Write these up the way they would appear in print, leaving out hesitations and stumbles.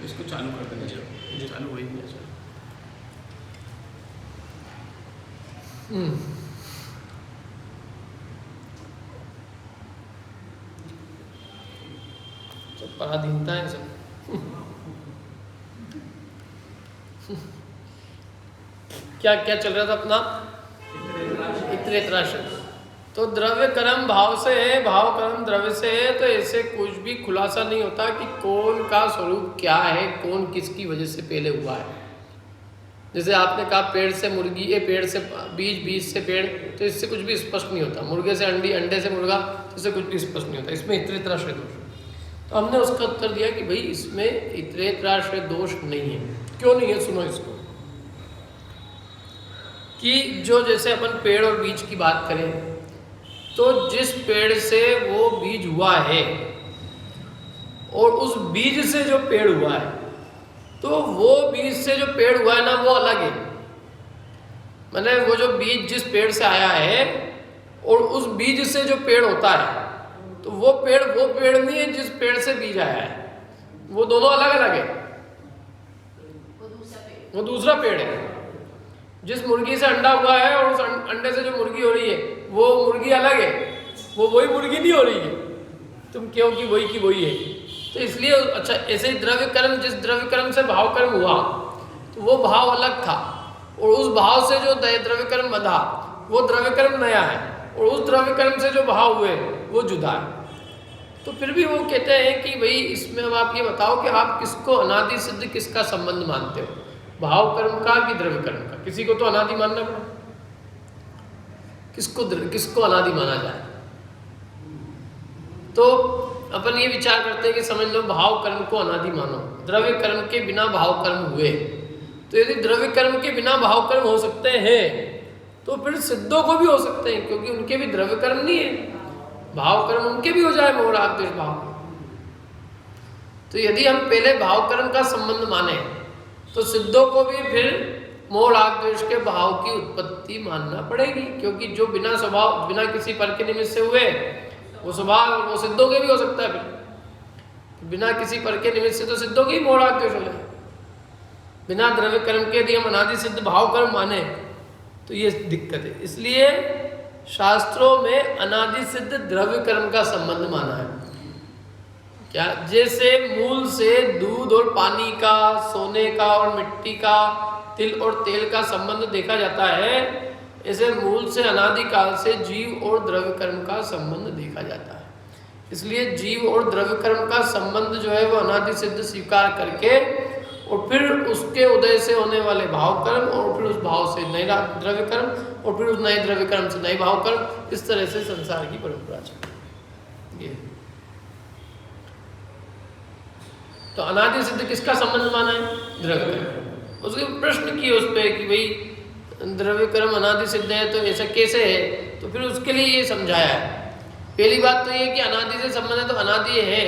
तो इसको चालू कर देना चाहिए, चालू हो ही नहीं चाहिए। सब पराधीनता है सब। क्या क्या चल रहा था अपना? इतरेतराश्रय। तो द्रव्य कर्म भाव से है, भाव कर्म द्रव्य से है, तो ऐसे कुछ भी खुलासा नहीं होता कि कौन का स्वरूप क्या है, कौन किसकी वजह से पहले हुआ है। जैसे आपने कहा पेड़ से मुर्गी, ये पेड़ से बीज, बीज से पेड़, तो इससे कुछ भी स्पष्ट नहीं होता। मुर्गे से अंडी, अंडे से मुर्गा, तो इससे कुछ भी स्पष्ट नहीं होता। इसमें इतरेतराश्रय दोष। तो हमने उसका उत्तर दिया कि भाई इसमें इतरेतराश्रय दोष नहीं है। क्यों नहीं है, सुनो इसको। कि जो जैसे अपन पेड़ और बीज की बात करें, तो जिस पेड़ से वो बीज हुआ है और उस बीज से जो पेड़ हुआ है, तो वो बीज से जो पेड़ हुआ है ना, वो अलग है। मतलब वो जो बीज जिस पेड़ से आया है और उस बीज से जो पेड़ होता है, तो वो पेड़ नहीं है जिस पेड़ से बीज आया है। वो दोनों अलग अलग है। वो दूसरा पेड़ है। जिस मुर्गी से अंडा हुआ है और उस अंडे से जो मुर्गी हो रही है, वो मुर्गी अलग है। वो वही मुर्गी नहीं हो रही है। तुम क्यों कि वही की वही है। तो इसलिए अच्छा, ऐसे ही द्रव्य कर्म, जिस द्रव्य कर्म से भाव कर्म हुआ, तो वो भाव अलग था, और उस भाव से जो द्रव्य कर्म बंधा, वो द्रव्य कर्म नया है, और उस द्रव्य कर्म से जो भाव हुए वो जुदा है। तो फिर भी वो कहते हैं कि भाई इसमें अब आप ये बताओ कि आप किसको अनादि सिद्ध, किसका संबंध मानते हो, भाव कर्म का कि द्रव्य कर्म का? किसी को तो अनादि मानना पड़ा। किसको अनादि माना जाए? तो अपन ये विचार करते हैं कि समझ लो भाव कर्म को अनादि मानो, द्रव्य कर्म के बिना भाव कर्म हुए। तो यदि द्रव्य कर्म के बिना भाव कर्म हो सकते हैं, तो फिर सिद्धों को भी हो सकते हैं, क्योंकि उनके भी द्रव्य कर्म नहीं है, भाव कर्म उनके भी हो जाए, मोह राग द्वेष भाव। तो यदि हम पहले भाव कर्म का संबंध माने, तो सिद्धों को भी फिर मोह राग द्वेष के भाव की उत्पत्ति मानना पड़ेगी, क्योंकि जो बिना स्वभाव, बिना किसी पर के निमित्त से हुए, वो स्वभाव वो सिद्धों के भी हो सकता है। फिर बिना किसी पर के निमित्त से तो सिद्धों के ही मोह राग द्वेष हो जाए। बिना द्रव्य कर्म के यदि हम अनादि सिद्ध भाव कर्म माने, तो ये दिक्कत है। इसलिए शास्त्रों में अनादि सिद्ध द्रव्य कर्म का संबंध माना है। क्या? जैसे मूल से दूध और पानी का, सोने का और मिट्टी का, तिल और तेल का संबंध देखा जाता है, ऐसे मूल से अनादिकाल से जीव और द्रव्य कर्म का संबंध देखा जाता है। इसलिए जीव और द्रव्य कर्म का संबंध जो है वो अनादि सिद्ध स्वीकार करके, और फिर उसके उदय से होने वाले भाव कर्म, और फिर उस भाव से नए द्रव्य कर्म, और फिर उस नए द्रव्य कर्म से नए भाव कर्म, इस तरह से संसार की परंपरा चलती है। तो अनादि सिद्ध किसका संबंध माना है? द्रव्य कर्म। उसके प्रश्न किए उस पर कि भाई द्रव्य कर्म अनादि सिद्ध है, तो ऐसा कैसे है? तो फिर उसके लिए ये समझाया है। पहली बात तो ये कि अनादि से संबंध है, तो अनादि है,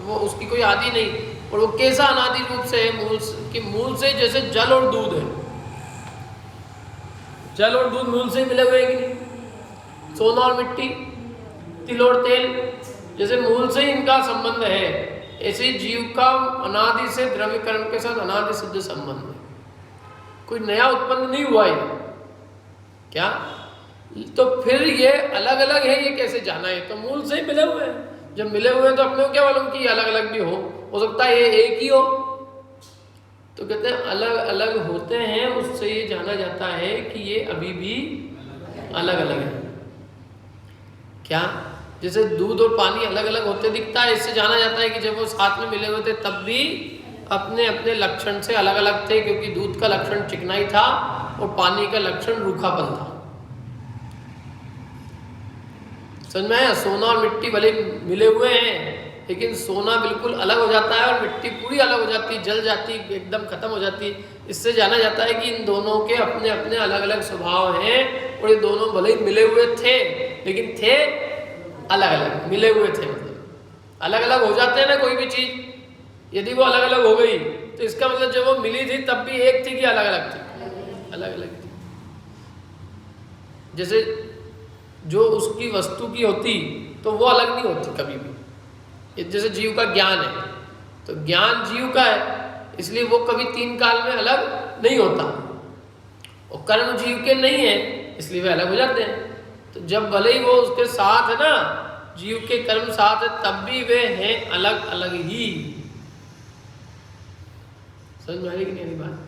वो उसकी कोई आदि नहीं। और वो कैसा अनादि रूप से है? मूल से जैसे जल और दूध है, जल और दूध मूल से मिले हुए हैं कि नहीं? सोना और मिट्टी, तिल और तेल, जैसे मूल से ही इनका संबंध है, ऐसे ही जीव का अनादि से द्रव्य कर्म के साथ अनादि सिद्ध संबंध है। कोई नया उत्पन्न नहीं हुआ है क्या? तो फिर ये अलग अलग है, ये कैसे जाना है? तो मूल से ही मिले हुए हैं। जब मिले हुए हैं तो अपने को क्या मालूम कि अलग अलग भी हो सकता है ये एक ही हो। तो कहते हैं अलग अलग होते हैं, उससे ये जाना जाता है कि ये अभी भी अलग अलग है। क्या? जैसे दूध और पानी अलग अलग होते दिखता है, इससे जाना जाता है कि जब वो साथ में मिले हुए थे तब भी अपने अपने लक्षण से अलग अलग थे, क्योंकि दूध का लक्षण चिकनाई था और पानी का लक्षण रूखापन था। समझ में आया? सोना और मिट्टी भले मिले हुए हैं, लेकिन सोना बिल्कुल अलग हो जाता है और मिट्टी पूरी अलग हो जाती, जल जाती, एकदम खत्म हो जाती। इससे जाना जाता है कि इन दोनों के अपने अपने अलग अलग स्वभाव हैं, और ये दोनों भले ही मिले हुए थे, लेकिन थे अलग अलग। मिले हुए थे मतलब अलग अलग हो जाते हैं ना कोई भी चीज़। यदि वो अलग अलग हो गई तो इसका मतलब जब वो मिली थी तब भी एक थी कि अलग अलग थी? अलग अलग थी। जैसे जो उसकी वस्तु की होती तो वो अलग नहीं होती कभी भी। जैसे जीव का ज्ञान है, तो ज्ञान जीव का है, इसलिए वो कभी 3 काल में अलग नहीं होता। और कर्म जीव के नहीं है इसलिए वे अलग हो जाते हैं। तो जब भले ही वो उसके साथ है ना, जीव के कर्म साथ है, तब भी वे हैं अलग अलग ही। समझ में आ रही कि नहीं बात?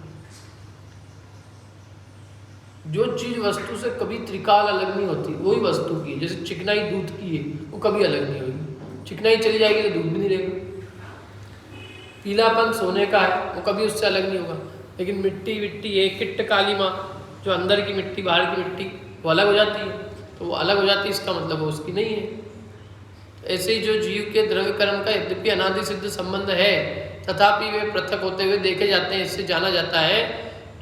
जो चीज वस्तु से कभी त्रिकाल अलग नहीं होती वही वस्तु की है। जैसे चिकनाई दूध की है, वो कभी अलग नहीं होगी। चिकनाई चली जाएगी तो दूध भी नहीं रहेगा। पीलापन सोने का है, वो कभी उससे अलग नहीं होगा। लेकिन मिट्टी विट्टी है, किट्ट काली माँ, जो अंदर की मिट्टी बाहर की मिट्टी, वो अलग हो जाती है। तो वो अलग हो जाती है, इसका मतलब वो उसकी नहीं है। ऐसे ही जो जीव के द्रव्य कर्म का यद्यपि अनादि सिद्ध संबंध है, तथापि वे पृथक होते हुए देखे जाते हैं। इससे जाना जाता है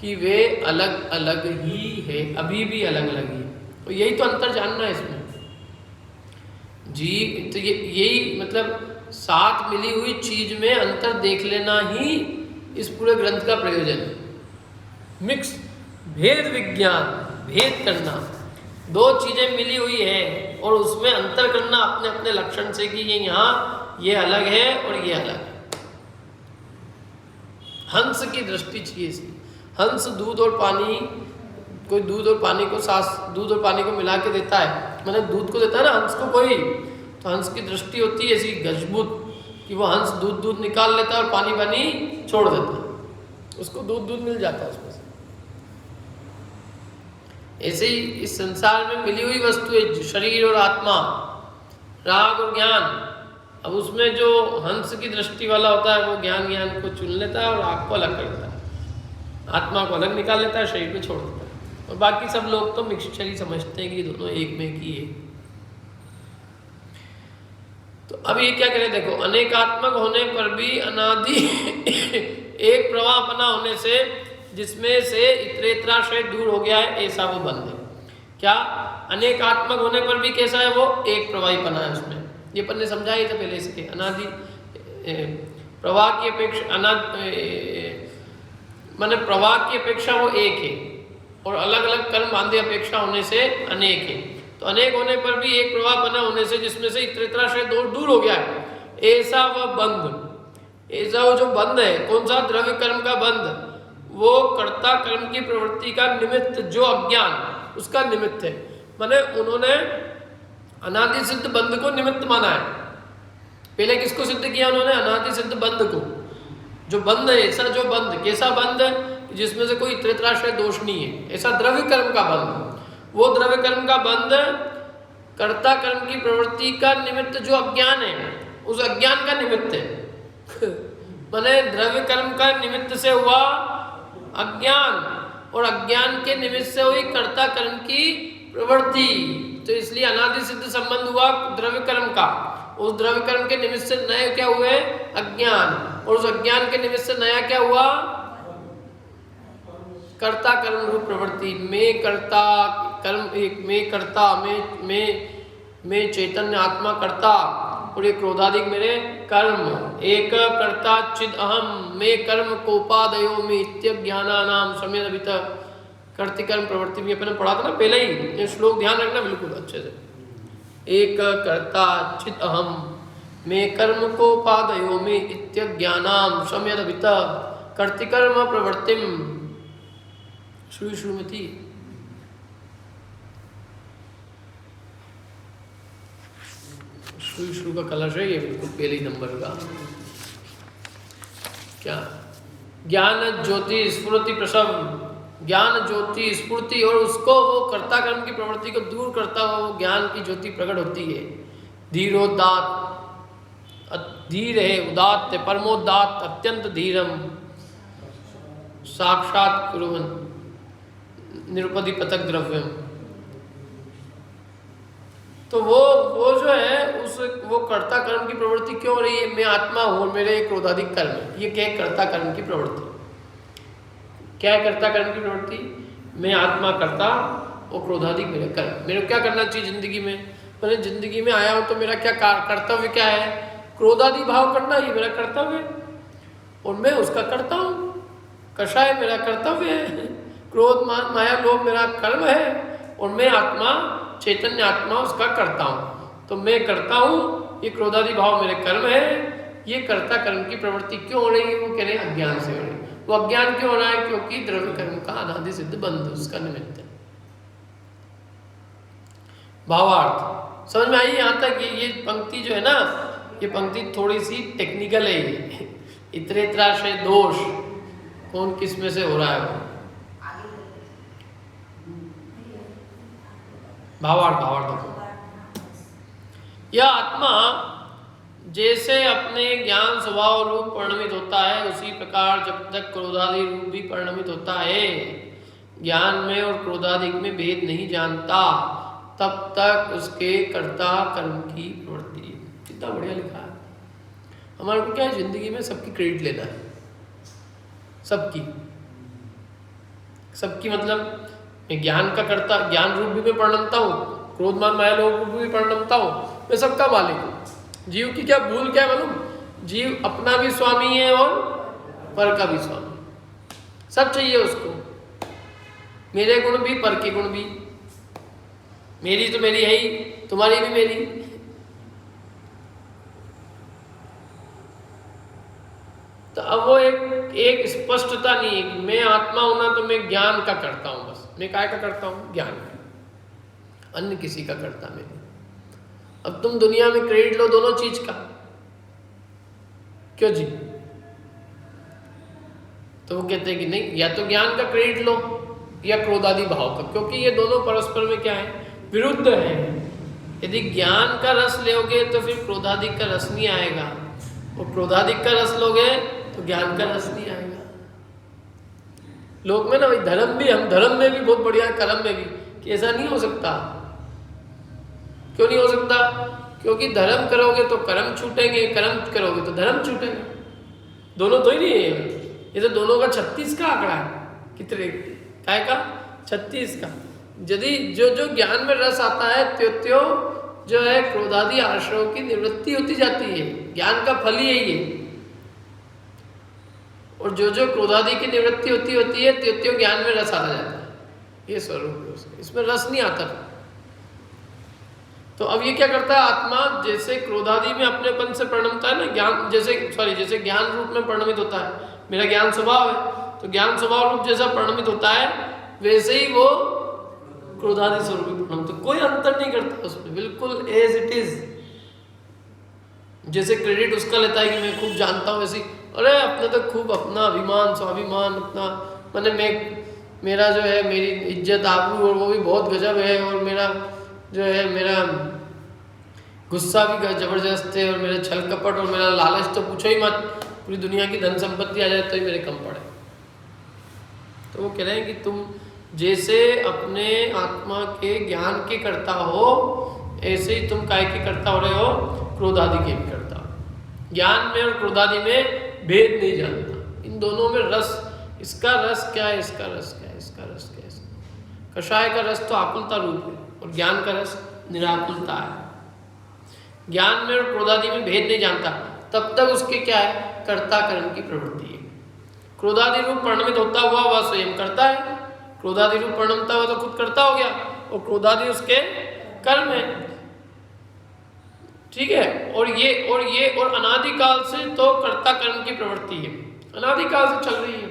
कि वे अलग अलग ही है, अभी भी अलग अलग ही। तो यही तो अंतर जानना है इसमें। जीव तो यही मतलब साथ मिली हुई चीज में अंतर देख लेना ही इस पूरे ग्रंथ का प्रयोजन है। मिक्स भेद विज्ञान, भेद करना, दो चीजें मिली हुई है और उसमें अंतर करना अपने अपने लक्षण से कि ये यहाँ ये अलग है और ये अलग है। हंस की दृष्टि चाहिए इसकी। हंस दूध और पानी, कोई दूध और पानी को दूध और पानी को मिला के देता है, मतलब दूध को देता है ना हंस को कोई, तो हंस की दृष्टि होती है ऐसी गजबूत कि वो हंस दूध निकाल लेता है और पानी छोड़ देता है, उसको दूध मिल जाता है उसमें से। ऐसे ही इस संसार में मिली हुई वस्तु है, शरीर और आत्मा, राग और ज्ञान। अब उसमें जो हंस की दृष्टि वाला होता है वो ज्ञान को चुन लेता है और राग को अलग कर देता है, आत्मा को अलग निकाल लेता है, शरीर को छोड़ देता है। और बाकी सब लोग तो मिक्सचर ही समझते हैं कि ये दोनों एक में की है। तो अब ये क्या करें, देखो, अनेकात्मक होने पर भी अनादि एक प्रवाहपना होने से जिसमें से इतरेतराश्रय दूर हो गया है, ऐसा वो बंद है। क्या अनेकात्मक होने पर भी कैसा है वो? एक प्रवाहीपना है उसमें। ये अपन ने समझाया था पहले इसके। अनादि प्रवाह की अपेक्षा माने प्रवाह की अपेक्षा वो एक है और अलग अलग कर्म बांधे अपेक्षा होने से अनेक है। तो अनेक होने पर भी एक प्रवाहपना होने से जिसमें से इतरेतराश्रय दूर हो गया है, ऐसा वह बंध, ऐसा वो जो बंध है, कौन सा? द्रव्य कर्म का बंध, वो कर्ता कर्म की प्रवृत्ति का निमित्त, जो अज्ञान, उसका निमित्त है। माने उन्होंने अनादि सिद्ध बंध को निमित्त माना है। पहले किसको सिद्ध किया उन्होंने? अनादि सिद्ध बंध को। जो बंध है, ऐसा जो बंध, कैसा बंध है जिसमें से कोई इतरेतराश्रय दोष नहीं है, ऐसा द्रव्य कर्म का बंध। वो द्रव्य कर्म का बंध कर्ता कर्म की प्रवृत्ति का निमित्त जो अज्ञान है, उस अज्ञान का निमित्त है। माने द्रव्य कर्म का निमित्त से हुआ अज्ञान और अज्ञान के निमित्त से हुई कर्ता कर्म की प्रवृत्ति। तो इसलिए अनादि सिद्ध संबंध हुआ द्रव्य कर्म का। उस द्रव्य कर्म के निमित्त से नए क्या हुए? अज्ञान। और उस अज्ञान के निमित्त से नया क्या हुआ? कर्ता कर्म रूप प्रवृत्ति। मैं कर्ता कर्म, एक मैं कर्ता, मैं चैतन्य आत्मा कर्ता और ये क्रोधादिक मेरे कर्म। एक कर्ता चिद अहम, मैं कर्म कोपादयो में इत्यज्ञानानाम सम्यदभित कर्तिकर्म प्रवृत्ति में अपने पढ़ा था ना पहले ही। ये श्लोक ध्यान रखना बिल्कुल अच्छे से। एक कर्ता चिद अहम, मैं कर्म कोपादयो में इत्यज्ञानाम सम्यदभित कर्तिकर्म प्रवृत्तिम। शुरू में थी। शुरू का कलश है ये, बिल्कुल पहले ही नंबर का। क्या? ज्ञान ज्योति स्फूर्ति प्रसव, ज्ञान ज्योति स्फूर्ति, और उसको वो कर्ता कर्म की प्रवृत्ति को दूर करता हुआ वो ज्ञान की ज्योति प्रकट होती है। धीरोदात, धीर है, उदात है, परमोदात, अत्यंत धीरम, साक्षात कुर्वन् निरुपधि पतक द्रव्यम। तो वो जो है उस वो कर्ता कर्म की प्रवृत्ति क्यों हो रही है? मैं आत्मा हूँ, मेरे क्रोधाधिक कर्म है। ये क्या है? कर्ता कर्म की प्रवृत्ति। क्या है कर्ता कर्म की प्रवृत्ति? मैं आत्मा कर्ता और क्रोधाधिक मेरे कर्म। मेरे को क्या करना चाहिए जिंदगी में? मैंने जिंदगी में आया हूँ तो मेरा क्या कर्तव्य क्या है? क्रोधादि भाव करना, ये मेरा कर्तव्य है और मैं उसका करता हूँ। कषाय मेरा कर्तव्य है, क्रोध मान माया लोभ मेरा कर्म है और मैं आत्मा चैतन्य आत्मा उसका करता हूँ। तो मैं करता हूँ, ये क्रोधादि भाव मेरे कर्म है ये कर्ता कर्म की प्रवृत्ति क्यों हो रही है? वो कह रहे हैं अज्ञान से हो रही है। वो अज्ञान क्यों हो रहा है? क्योंकि द्रव्य कर्म का अनादि सिद्ध बंध उसका निमित्त है। भावार्थ समझ में आई यहाँ तक? ये पंक्ति जो है ना, ये पंक्ति थोड़ी सी टेक्निकल है। ये इतरेत्राश्रय दोष कौन किस में से हो रहा है वो। भावार्थ देखो, यह आत्मा जैसे अपने ज्ञान स्वभाव रूप परिणमित होता है, उसी प्रकार जब तक क्रोधादि रूप भी परिणमित होता है, ज्ञान में और क्रोधादि में भेद नहीं जानता, तब तक उसके कर्ता कर्म की प्रवृत्ति। कितना बढ़िया लिखा है। हमारे को क्या है, जिंदगी में सबकी क्रेडिट लेना है, सबकी मतलब मैं ज्ञान का कर्ता, ज्ञान रूप भी मैं परिणमता हूँ, क्रोधमान माया लोभ रूप भी परिणमता हूँ, मैं सबका मालिक हूँ। जीव की क्या भूल क्या है मालूम? जीव अपना भी स्वामी है और पर का भी स्वामी, सब चाहिए उसको। मेरे गुण भी पर के गुण भी, मेरी तो मेरी है ही, तुम्हारी भी मेरी। तो अब वो एक स्पष्टता नहीं है कि मैं आत्मा हूं ना, तो मैं ज्ञान का करता हूं, बस मैं काय का करता हूं? ज्ञान का, अन्य किसी का करता मैं नहीं। अब तुम दुनिया में क्रेडिट लो दोनों चीज का, क्यों जी? तो वो कहते हैं कि नहीं, या तो ज्ञान का क्रेडिट लो या क्रोधादि भाव का, क्योंकि ये दोनों परस्पर में क्या है, विरुद्ध है। यदि ज्ञान का रस लोगे तो फिर क्रोधादि का रस नहीं आएगा, और क्रोधादि का रस लोगे तो ज्ञान का रस नहीं आएगा। लोग में ना भाई धर्म भी, हम धर्म में भी बहुत बढ़िया, कर्म में भी, कि ऐसा नहीं हो सकता। क्यों नहीं हो सकता? क्योंकि धर्म करोगे तो कर्म छूटेंगे, कर्म करोगे तो धर्म छूटेंगे। दोनों तो ही नहीं है, ये तो दोनों का 36 का आंकड़ा है। कितने काय का? 36 का। यदि जो जो ज्ञान में रस आता है त्यो त्यो जो है क्रोधादि आश्रयों की निवृत्ति होती जाती है, ज्ञान का फल ही है ये। और जो जो क्रोधादि की निवृत्ति होती है त्यो त्यो ज्ञान में रस आता जाता है, ये स्वरूप है उसका, इसमें रस नहीं आता। तो अब ये क्या करता है आत्मा, जैसे क्रोधादि में अपनेपन से परिणमता है ना, ज्ञान जैसे ज्ञान रूप में परिणमित होता है, मेरा ज्ञान स्वभाव है, तो ज्ञान स्वभाव रूप जैसा परिणमित होता है वैसे ही वो क्रोधादि स्वरूप में परिणमित, तो कोई अंतर नहीं करता उसमें, बिल्कुल एज इट इज। जैसे क्रेडिट उसका लेता है कि मैं खूब जानता हूँ, वैसे अरे अपने तो खूब अपना अभिमान स्वाभिमान अपना, मैंने मेरा जो है मेरी इज्जत आबरू और वो भी बहुत गजब है, और मेरा जो है मेरा गुस्सा भी जबरदस्त है, और मेरा छल कपट और मेरा लालच तो पूछो ही मत, पूरी दुनिया की धन संपत्ति आ जाए तो ही मेरे कम पड़े। तो वो कह रहे हैं कि तुम जैसे अपने आत्मा के ज्ञान के करता हो, ऐसे ही तुम काय के करता हो रहे हो, क्रोधादि के भी करता हो। ज्ञान में और क्रोधादि में भेद नहीं जानता, इन दोनों में रस, इसका रस क्या है, इसका रस क्या है, इसका रस क्या है। कषाय का रस तो आकुलता रूप है, और ज्ञान का रस निराकुलता है। ज्ञान में और क्रोधादि में भेद नहीं जानता, तब तक उसके क्या है, कर्ता कर्म की प्रवृत्ति है। क्रोधादि रूप परिणमित होता हुआ वह स्वयं करता है, क्रोधादि रूप परिणमता हुआ तो खुद करता हो गया, और क्रोधादि उसके कर्म है। ठीक है, और अनादिकाल से तो कर्ता कर्म की प्रवृत्ति है, अनादिकाल से चल रही है,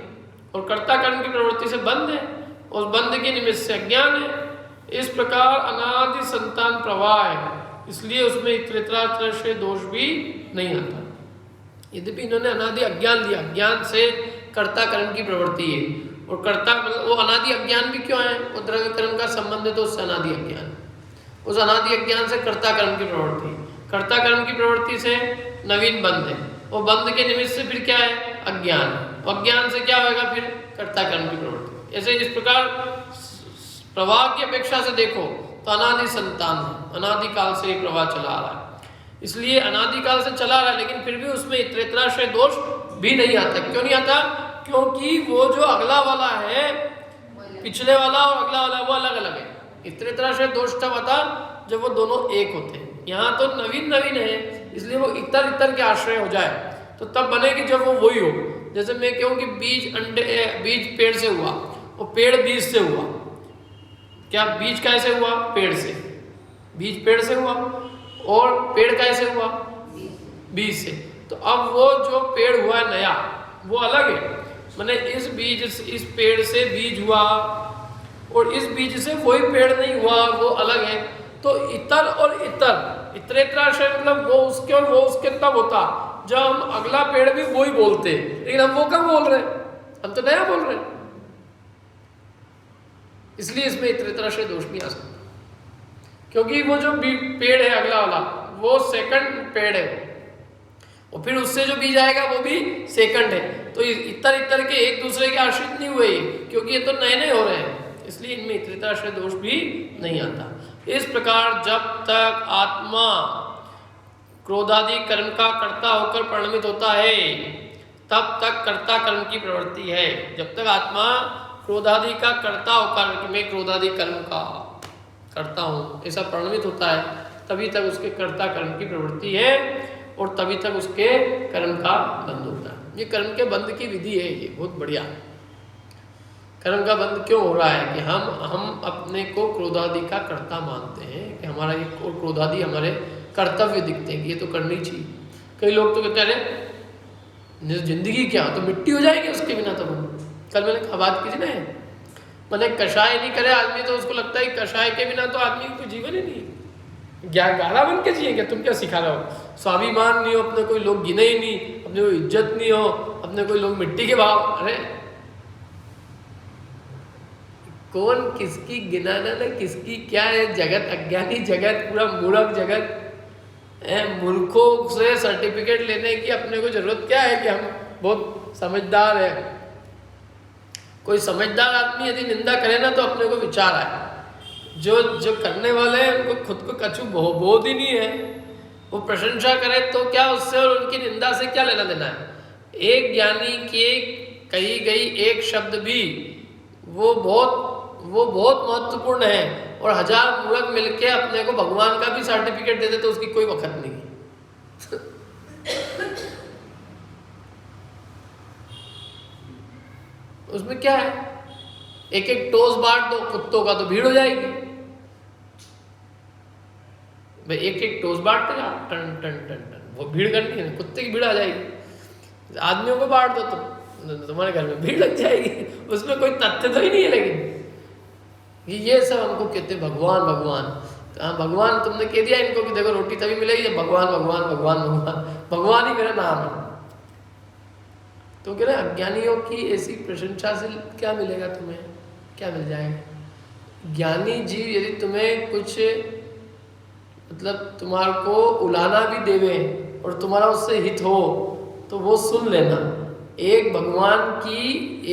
और कर्ता कर्म की प्रवृत्ति से बंध है, उस बंध के निमित्त से अज्ञान है। इस प्रकार अनादि संतान प्रवाह है, इसलिए उसमें इतरेत्राश्रय दोष भी नहीं आता। यद्यपि इन्होंने अनादि अज्ञान लिया, ज्ञान से कर्ता कर्म की प्रवृत्ति है, और कर्ता मतलब वो अनादि अज्ञान भी क्यों है, वो द्रव्य कर्म का संबंध है, तो उससे अनादि अज्ञान, उस अनादि अज्ञान से कर्ता कर्म की प्रवृत्ति, कर्ता कर्म की प्रवृत्ति से नवीन बंध है, वो बंध के निमित्त से फिर क्या है, अज्ञान, अज्ञान से क्या होगा, फिर कर्ता कर्म की प्रवृत्ति। ऐसे इस प्रकार प्रवाह की अपेक्षा से देखो तो अनादि संतान है, अनादिकाल से ये प्रवाह चला आ रहा है, इसलिए अनादिकाल से चला रहा है, लेकिन फिर भी उसमें इतरेत्राश्रय दोष भी नहीं आता। क्यों नहीं आता? क्योंकि वो जो अगला वाला है, पिछले वाला और अगला वाला वो अलग अलग है। इतरेत्राश्रय दोष तब आता जब वो दोनों एक होते हैं, यहाँ तो नवीन नवीन है, इसलिए वो इतर इतर के आश्रय हो जाए तो तब बनेगी जब वो वही हो। जैसे मैं कहूँ कि बीज पेड़ से हुआ, और पेड़ बीज से हुआ, क्या बीज कैसे हुआ, पेड़ से, बीज पेड़ से हुआ, और पेड़ कैसे हुआ, बीज से, तो अब वो जो पेड़ हुआ है नया वो अलग है, मैंने इस पेड़ से बीज हुआ और इस बीज से वही पेड़ नहीं हुआ, वो अलग है। तो इतर और इतरेतराश्रय मतलब वो उसके और वो उसके तब होता जब हम अगला पेड़ भी वही बोलते, लेकिन हम वो कब बोल रहे हैं, हम तो नया बोल रहे हैं, इसलिए इसमें इतरेतराश्रय दोष नहीं आ सकता, क्योंकि वो जो पेड़ है अगला वाला वो सेकंड पेड़ है और फिर उससे जो बीज आएगा वो भी सेकंड है। तो इतर के एक दूसरे के आश्रित नहीं हुए क्योंकि ये तो नए नए हो रहे हैं, इसलिए इनमें इतरेतराश्रय दोष भी नहीं आता। इस प्रकार जब तक आत्मा क्रोधादि कर्म का कर्ता होकर परिणमित होता है तब तक कर्ता कर्म की प्रवृत्ति है। जब तक आत्मा क्रोधादि का कर्ता होकर कि मैं क्रोधादि कर्म का करता हूँ ऐसा परिणमित होता है तभी तक उसके कर्ता कर्म की प्रवृत्ति है और तभी तक उसके कर्म का बंध होता है। ये कर्म के बंध की विधि है, ये बहुत बढ़िया। कर्म का बंध क्यों हो रहा है कि हम अपने को क्रोधादि का कर्ता मानते हैं कि हमारा ये क्रोधादि हमारे कर्तव्य दिखते हैं कि ये तो करनी चाहिए। कई लोग तो कहते हैं अरे जिंदगी क्या तो मिट्टी हो जाएगी उसके बिना, तो कल मैंने बात की थी ना, मैंने कषाय नहीं करे आदमी तो उसको लगता है कषाय के बिना तो आदमी को जीवन ही नहीं, गारा बन के जिए क्या, तुम क्या सिखा रहे हो, स्वाभिमान नहीं हो, अपने कोई लोग गिने ही नहीं, अपने कोई इज्जत नहीं हो, अपने कोई लोग मिट्टी के भाव। अरे कौन किसकी गिनाना ना किसकी क्या है, जगत अज्ञानी जगत, पूरा मूर्ख जगत है। मूर्खों से सर्टिफिकेट लेने की अपने को जरूरत क्या है कि हम बहुत समझदार है। कोई समझदार आदमी यदि निंदा करे ना तो अपने को विचार आए, जो करने वाले हैं उनको खुद को कछु बोध ही नहीं है, वो प्रशंसा करे तो क्या उससे और उनकी निंदा से क्या लेना देना है। एक ज्ञानी की कही गई एक शब्द भी वो बहुत महत्वपूर्ण है और 1000 मूर्ख मिलके अपने को भगवान का भी सर्टिफिकेट दे दे तो उसकी कोई वक्त नहीं है। उसमें क्या है, एक एक टोस बांट दो कुत्तों का तो भीड़ हो जाएगी भाई, एक एक टोस बांटते जा टन टन टन टन, वो भीड़ करनी है, कुत्ते की भीड़ आ जाएगी। आदमियों को बांट दो तो तुम्हारे घर में भीड़ लग जाएगी, उसमें कोई तथ्य तो ही नहीं है। लेकिन ये सब हमको कहते भगवान भगवान, हाँ भगवान तुमने कह दिया इनको कि देखो रोटी तभी मिलेगी जब भगवान भगवान भगवान भगवान, भगवान ही मेरा नाम है। तो कह रहे अज्ञानियों की ऐसी प्रशंसा से क्या मिलेगा तुम्हें, क्या मिल जाएगा। ज्ञानी जीव यदि तुम्हें कुछ मतलब तुम्हारे को उलाना भी देवे और तुम्हारा उससे हित हो तो वो सुन लेना। एक भगवान की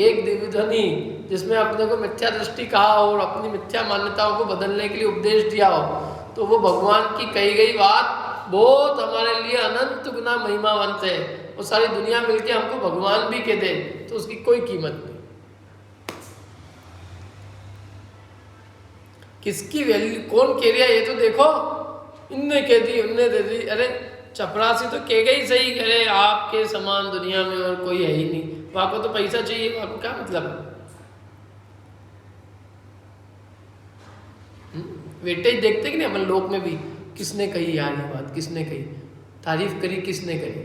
एक दिव्यध्वनि जिसमें अपने को मिथ्या दृष्टि कहा हो और अपनी मिथ्या मान्यताओं को बदलने के लिए उपदेश दिया हो, तो वो भगवान की कही गई बात बहुत हमारे लिए अनंत गुना महिमावंत है। वो सारी दुनिया मिलके हमको भगवान भी कह दे तो उसकी कोई कीमत नहीं। किसकी वैल्यू कौन कह रहा है ये तो देखो, इनने कह दी उनने दे दी, अरे चपरासी तो कह गई सही, अरे आपके समान दुनिया में और कोई है ही नहीं, वहां को तो पैसा चाहिए, वहां को क्या मतलब है। वेटेज देखते कि नहीं अपन लोक में भी, किसने कही यार ये बात, किसने कही, तारीफ करी किसने करी।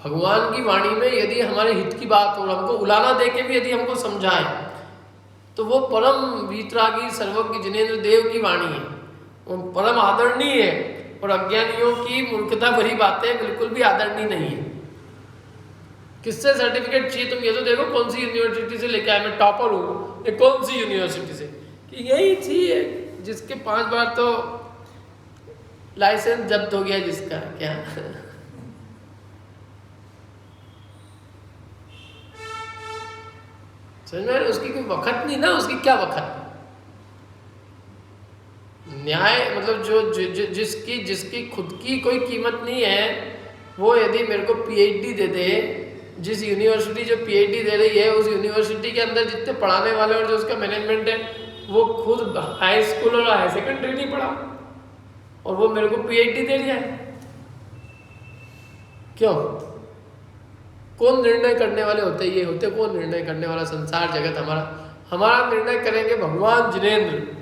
भगवान की वाणी में यदि हमारे हित की बात हो, हमको उलाना दे के भी यदि हमको समझाए तो वो परम वीतरागी सर्वज्ञ जिनेंद्र देव की वाणी है, वो परम आदरणीय है। और अज्ञानियों की मूर्खता भरी बातें बिल्कुल भी आदरणीय नहीं है। किससे सर्टिफिकेट चाहिए तुम ये तो देखो, कौन सी यूनिवर्सिटी से लेके आए, मैं टॉपर हूँ, ये कौन सी यूनिवर्सिटी से, कि यही चाहिए जिसके 5 बार तो लाइसेंस जब्त हो गया जिसका क्या। समझ में, उसकी कोई वक्त नहीं ना, उसकी क्या वक्त। न्याय मतलब जो जिसकी खुद की कोई कीमत नहीं है, वो यदि मेरे को पीएचडी दे दे, जिस यूनिवर्सिटी जो पीएचडी दे रही है उस यूनिवर्सिटी के अंदर जितने पढ़ाने वाले और जो उसका मैनेजमेंट है वो खुद हाई स्कूल और हाई सेकेंडरी नहीं पढ़ा और वो मेरे को पीएचडी दे रहा है, क्यों। कौन निर्णय करने वाले होते, ये होते कौन निर्णय करने वाला, संसार जगत हमारा निर्णय करेंगे भगवान जिनेंद्र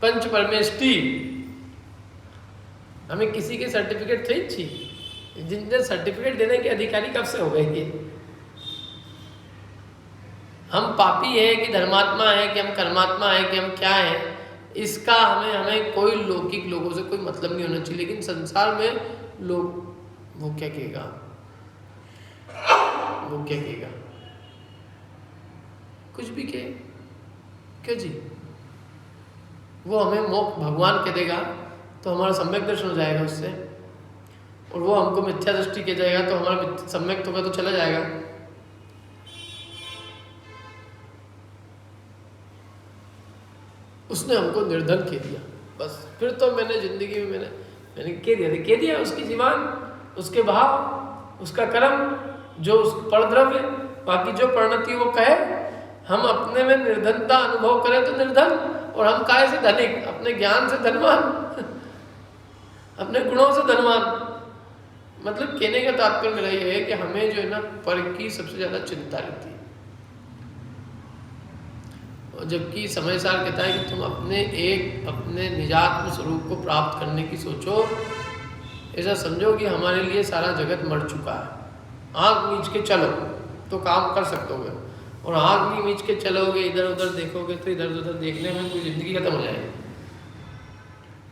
पंच परमेष्टि। हमें किसी के सर्टिफिकेट थी चाहिए, जिनसे सर्टिफिकेट देने के अधिकारी कब से हो गए ये? हम पापी है कि धर्मात्मा है कि हम कर्मात्मा है कि हम क्या है, इसका हमें कोई लौकिक लोगों से कोई मतलब नहीं होना चाहिए। लेकिन संसार में लोग वो क्या कहेगा, वो क्या कहेगा, कुछ भी कहे, क्यों जी? वो हमें मोक्ष भगवान कह देगा तो हमारा सम्यक दर्शन हो जाएगा उससे, और वो हमको मिथ्या दृष्टि कह जाएगा तो हमारा सम्यक होगा तो चला जाएगा। उसने हमको निर्धन कह दिया, बस फिर तो मैंने जिंदगी में मैंने कह दिया उसकी जीवन, उसके भाव, उसका कर्म, जो उस परद्रव्य, बाकी जो परिणति वो कहे, हम अपने में निर्धनता अनुभव करें तो निर्धन, और हम काहे से धनिक, अपने ज्ञान से धनवान अपने गुणों से धनवान। मतलब कहने का तात्पर्य मेरा ये है कि हमें जो है ना पर की सबसे ज्यादा चिंता रहती है, और जबकि समय सार कहता है कि तुम अपने निजात्म स्वरूप को प्राप्त करने की सोचो। ऐसा समझो कि हमारे लिए सारा जगत मर चुका है, आँख मीच के चलो तो काम कर सकोगे, और आँख भी मीच के चलोगे इधर उधर देखोगे तो इधर उधर देखने में पूरी जिंदगी खत्म हो जाएगी।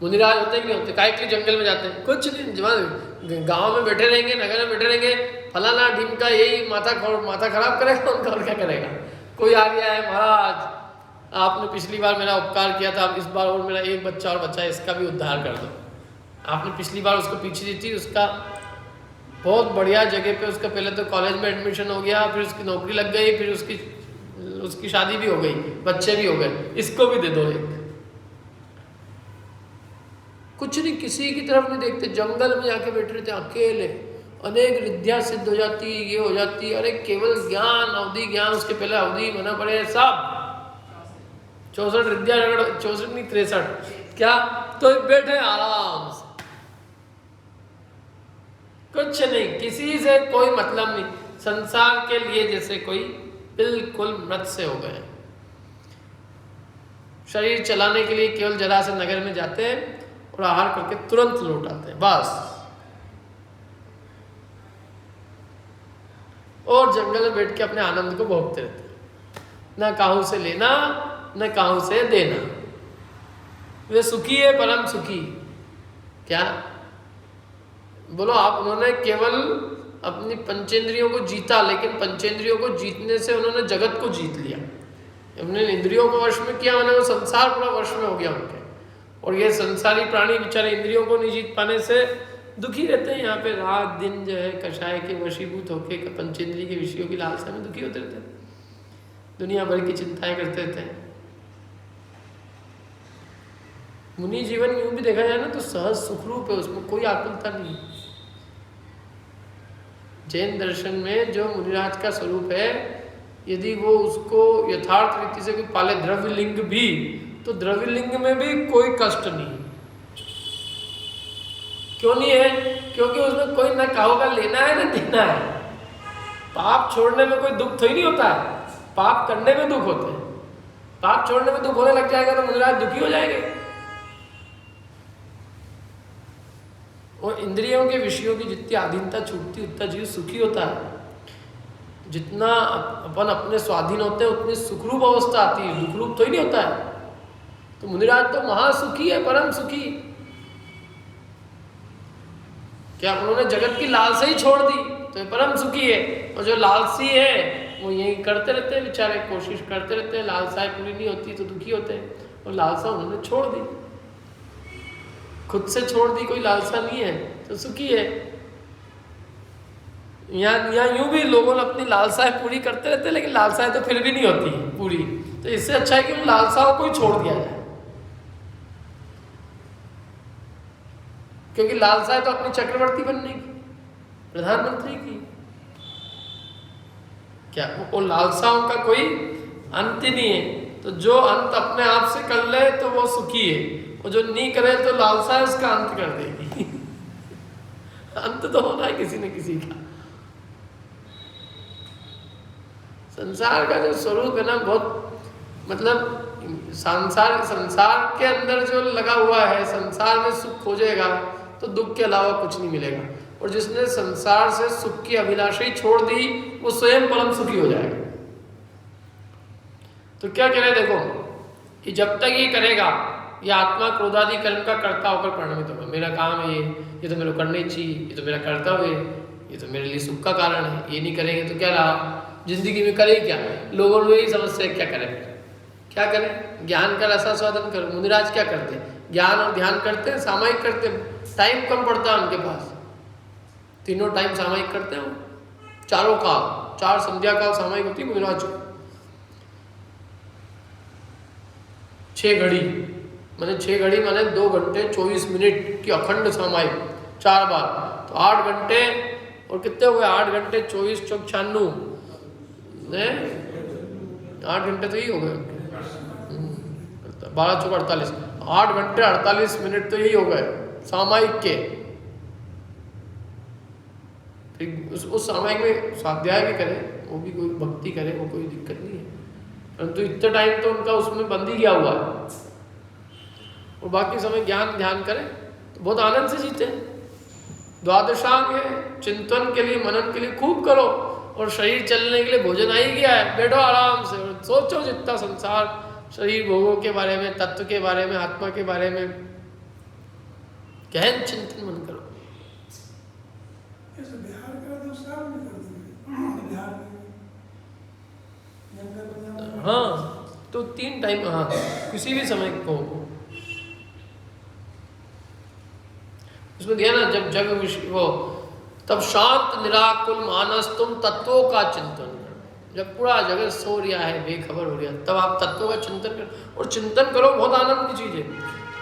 मुनिराज होते कि नहीं होते, काय के लिए जंगल में जाते हैं? कुछ नहीं, जवान गांव में बैठे रहेंगे, नगर में बैठे रहेंगे, फलाना ढीमका यही माथा खराब करेगा, उनका और क्या करेगा। कोई आ गया है, महाराज आपने पिछली बार मेरा उपकार किया था, आप इस बार और मेरा एक बच्चा और बच्चा है, इसका भी उद्धार कर दो। आपने पिछली बार उसको पीछे दी थी, उसका बहुत बढ़िया जगह पे उसका पहले तो कॉलेज में एडमिशन हो गया, फिर उसकी नौकरी लग गई, फिर उसकी शादी भी हो गई, बच्चे भी हो गए, इसको भी दे दो एक। कुछ नहीं, किसी की तरफ नहीं देखते, जंगल में जाके बैठे रहते अकेले, अनेक रिद्धियां सिद्ध हो जाती, ये हो जाती, अरे केवल ज्ञान, अवधि ज्ञान, उसके पहले अवधि बना पड़े सब 64 रिद्धिया, 64 नहीं 63, क्या तो बैठे आराम से, कुछ नहीं, किसी से कोई मतलब नहीं, संसार के लिए जैसे कोई बिल्कुल मृत से हो गए। शरीर चलाने के लिए केवल जरा से नगर में जाते हैं और आहार करके तुरंत लौट आते हैं, बस। और जंगल में बैठ के अपने आनंद को भोगते रहते हैं, न काहू से लेना न काहू से देना। वे सुखी है, परम सुखी। क्या बोलो आप? उन्होंने केवल अपनी पंचेंद्रियों को जीता, लेकिन पंचेंद्रियों को जीतने से उन्होंने जगत को जीत लिया। उन्होंने इंद्रियों को वश में किया, उन्होंने संसार पूरा वश में हो गया उनके। और ये संसारी प्राणी बेचारे इंद्रियों को नहीं जीत पाने से दुखी रहते हैं, यहाँ पे रात दिन जो है कषाय के वशीभूत होकर पंचेंद्रिय के विषयों की लालसा में दुखी होते रहते हैं, दुनिया भर की चिंताएं करते रहते हैं। मुनि जीवन यूं भी देखा जाए ना तो सहज सुखरूप है, उसमें कोई आकुलता नहीं। जैन दर्शन में जो मुनिराज का स्वरूप है, यदि वो उसको यथार्थ रीति से कोई पाले द्रव्य लिंग भी, तो द्रव्य लिंग में भी कोई कष्ट नहीं। क्यों नहीं है? क्योंकि उसमें कोई न काहो का लेना है न देना है। पाप छोड़ने में कोई दुख थोड़ी नहीं होता है, पाप करने में दुख होते हैं। पाप छोड़ने में दुख होने लग जाएगा तो मुनिराज दुखी हो जाएंगे। और इंद्रियों के विषयों की जितनी अधीनता छूटती उतना जीव सुखी होता है। जितना अपन अपने स्वाधीन होते हैं उतनी सुखरूप अवस्था आती है, दुखरूप तो ही नहीं होता है। तो मुनिराज तो महासुखी है, परम सुखी। क्या उन्होंने जगत की लालसा ही छोड़ दी तो परम सुखी है। और जो लालसी है वो यही करते रहते हैं बेचारे, कोशिश करते रहते हैं, लालसाएं पूरी नहीं होती तो दुखी होते हैं। और लालसा उन्होंने छोड़ दी, खुद से छोड़ दी, कोई लालसा नहीं है तो सुखी है। यहाँ यूं भी लोगों ने अपनी लालसाएं पूरी करते रहते हैं, लेकिन लालसाएं तो फिर भी नहीं होती पूरी। तो इससे अच्छा है कि उन लालसाओं को ही छोड़ दिया जाए, क्योंकि लालसाएं तो अपनी चक्रवर्ती बनने की, प्रधानमंत्री की। क्या वो लालसाओं का कोई अंत ही नहीं है। तो जो अंत अपने आप से कर ले तो वो सुखी है, और जो नहीं करे तो लालसा उसका अंत कर देगी। अंत तो होना है किसी न किसी का। संसार का जो स्वरूप है ना, बहुत मतलब संसार के अंदर जो लगा हुआ है, संसार में सुख खोजेगा तो दुख के अलावा कुछ नहीं मिलेगा। और जिसने संसार से सुख की अभिलाषा ही छोड़ दी वो स्वयं परम सुखी हो जाएगा। तो क्या कह रहे हैं, देखो कि जब तक ये करेगा ये आत्मा क्रोधादि कर्म का कर्ता होकर परिणमित होगा। मेरा काम है ये तो मेरे को करना ही चाहिए, ये तो मेरा कर्तव्य है, ये तो मेरे लिए सुख का कारण है, ये नहीं करेंगे तो क्या रहा, जिंदगी में करें क्या। लोगों ने यही समस्या है, क्या करें क्या करें, ज्ञान का रसास्वादन करो। मुनिराज क्या करते हैं, ज्ञान और ध्यान करते हैं, सामायिक करते हैं, टाइम कम पड़ता है उनके पास, तीनों टाइम सामायिक करते हैं, चारों काल, 4 संध्या काल सामायिक होती है मुनिराज को। 6 घड़ी मैंने 6 घड़ी मैंने 2 घंटे 24 मिनट की अखंड सामायिक 4 बार, तो 8 घंटे और कितने हुए, 8 घंटे 24 चौक 96, 8 घंटे तो यही हो गए, 12 चौक 48, 8 घंटे 48 मिनट तो यही हो गए सामायिक के। उस सामायिक में स्वाध्याय भी करे, वो भी कोई भक्ति करे, वो कोई दिक्कत नहीं है, परंतु इतना टाइम तो उनका उसमें बंद ही गया हुआ है, और बाकी समय ज्ञान ध्यान करें तो बहुत आनंद से जीते हैं। द्वादशांग है, चिंतन के लिए मनन के लिए खूब करो, और शरीर चलने के लिए भोजन आ ही गया है, बैठो आराम से और सोचो जितना संसार शरीर भोगों के बारे में, तत्व के बारे में, आत्मा के बारे में गहन चिंतन मन करो। हाँ तो 3 टाइम, हाँ किसी भी समय को उसमें दिया ना, जब जग विषय हो तब शांत निराकुल मानस तुम तत्वों का चिंतन करो। जब पूरा जगत सो रिया है, बेखबर हो रहा है, तब आप तत्वों का चिंतन करो, और चिंतन करो बहुत आनंद की चीज है।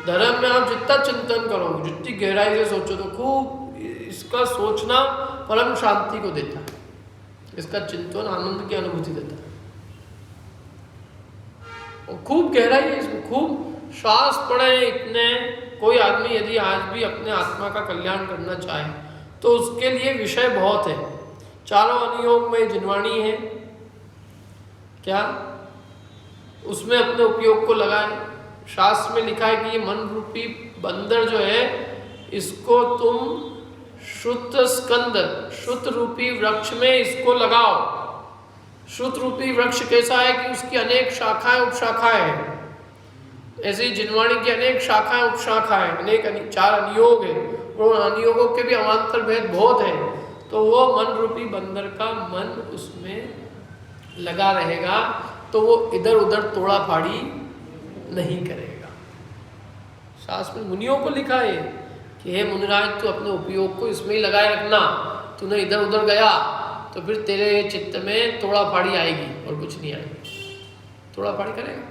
धर्म में आप जितना चिंतन करो, जितनी गहराई से सोचो, तो खूब इसका सोचना परम शांति को देता है, इसका चिंतन आनंद की अनुभूति देता है, और खूब गहराई है इसमें, खूब श्वास पड़े इतने। कोई आदमी यदि आज भी अपने आत्मा का कल्याण करना चाहे तो उसके लिए विषय बहुत है। चारों अनुयोग में जिनवाणी है, क्या उसमें अपने उपयोग को लगाए। शास्त्र में लिखा है कि ये मन रूपी बंदर जो है, इसको तुम शुद्ध स्कंद, शुद्ध रूपी वृक्ष में इसको लगाओ। शुद्ध रूपी वृक्ष कैसा है कि उसकी अनेक शाखाएं उपशाखाएं हैं, ऐसे ही जिनवाणी की अनेक शाखाएं उपशाखाएं, अनेक 4 अनुयोग है, और अनुयोगों के भी अवान्तर भेद बहुत है। तो वो मन रूपी बंदर का मन उसमें लगा रहेगा, तो वो इधर उधर तोड़ा फाड़ी नहीं करेगा। शास्त्र में मुनियों को लिखा है कि हे मुनिराज, तू अपने उपयोग को इसमें ही लगाए रखना, तूने इधर उधर गया तो फिर तेरे चित्त में तोड़ा फाड़ी आएगी और कुछ नहीं आएगी। तोड़ा फाड़ी करेगा,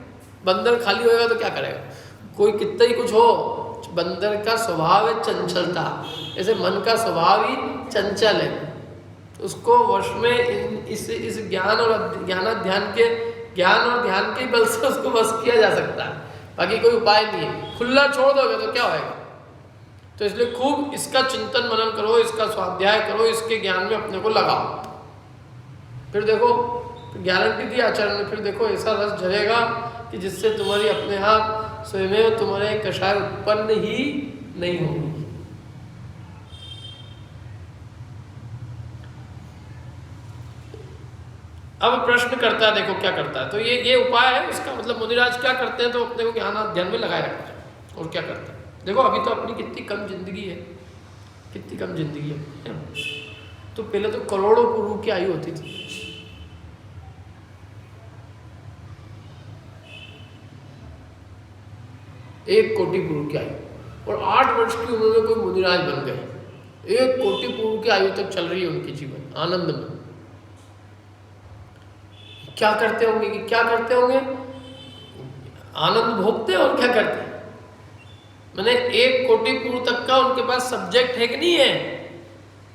बंदर खाली होएगा तो क्या करेगा, कोई कितना ही कुछ हो, बंदर का स्वभाव है चंचलता, ऐसे मन का स्वभाव ही चंचल है। उसको वश में इस ज्ञान और ध्यान के बल से उसको वश किया जा सकता है, बाकी कोई उपाय नहीं है। खुला छोड़ दोगे तो क्या होएगा। तो इसलिए खूब इसका चिंतन मनन करो, इसका स्वाध्याय करो, इसके ज्ञान में अपने को लगाओ। फिर देखो, गारंटी दी आचरण में, फिर देखो ऐसा रस झरेगा कि जिससे तुम्हारी अपने आप स्वयं तुम्हारे कषाय उत्पन्न ही नहीं होगी। अब प्रश्न करता है, देखो क्या करता है। तो ये उपाय है इसका, मतलब मुनिराज क्या करते हैं, तो अपने को ज्ञान ध्यान में लगाए रखते हैं। और क्या करते हैं, देखो अभी तो अपनी कितनी कम जिंदगी है, कितनी कम जिंदगी है। तो पहले तो करोड़ों पुरुष की आयु होती थी, 1 कोटि पुरुष की आयु, और 8 वर्ष की उम्र में कोई मुनिराज बन गए। 1 कोटि पुरुष की आयु तक चल रही है उनकी जीवन आनंद में। क्या करते होंगे कि क्या करते होंगे, आनंद भोगते हैं। और क्या करते हैं, मैंने 1 कोटि पुरुष तक का उनके पास सब्जेक्ट है कि नहीं है।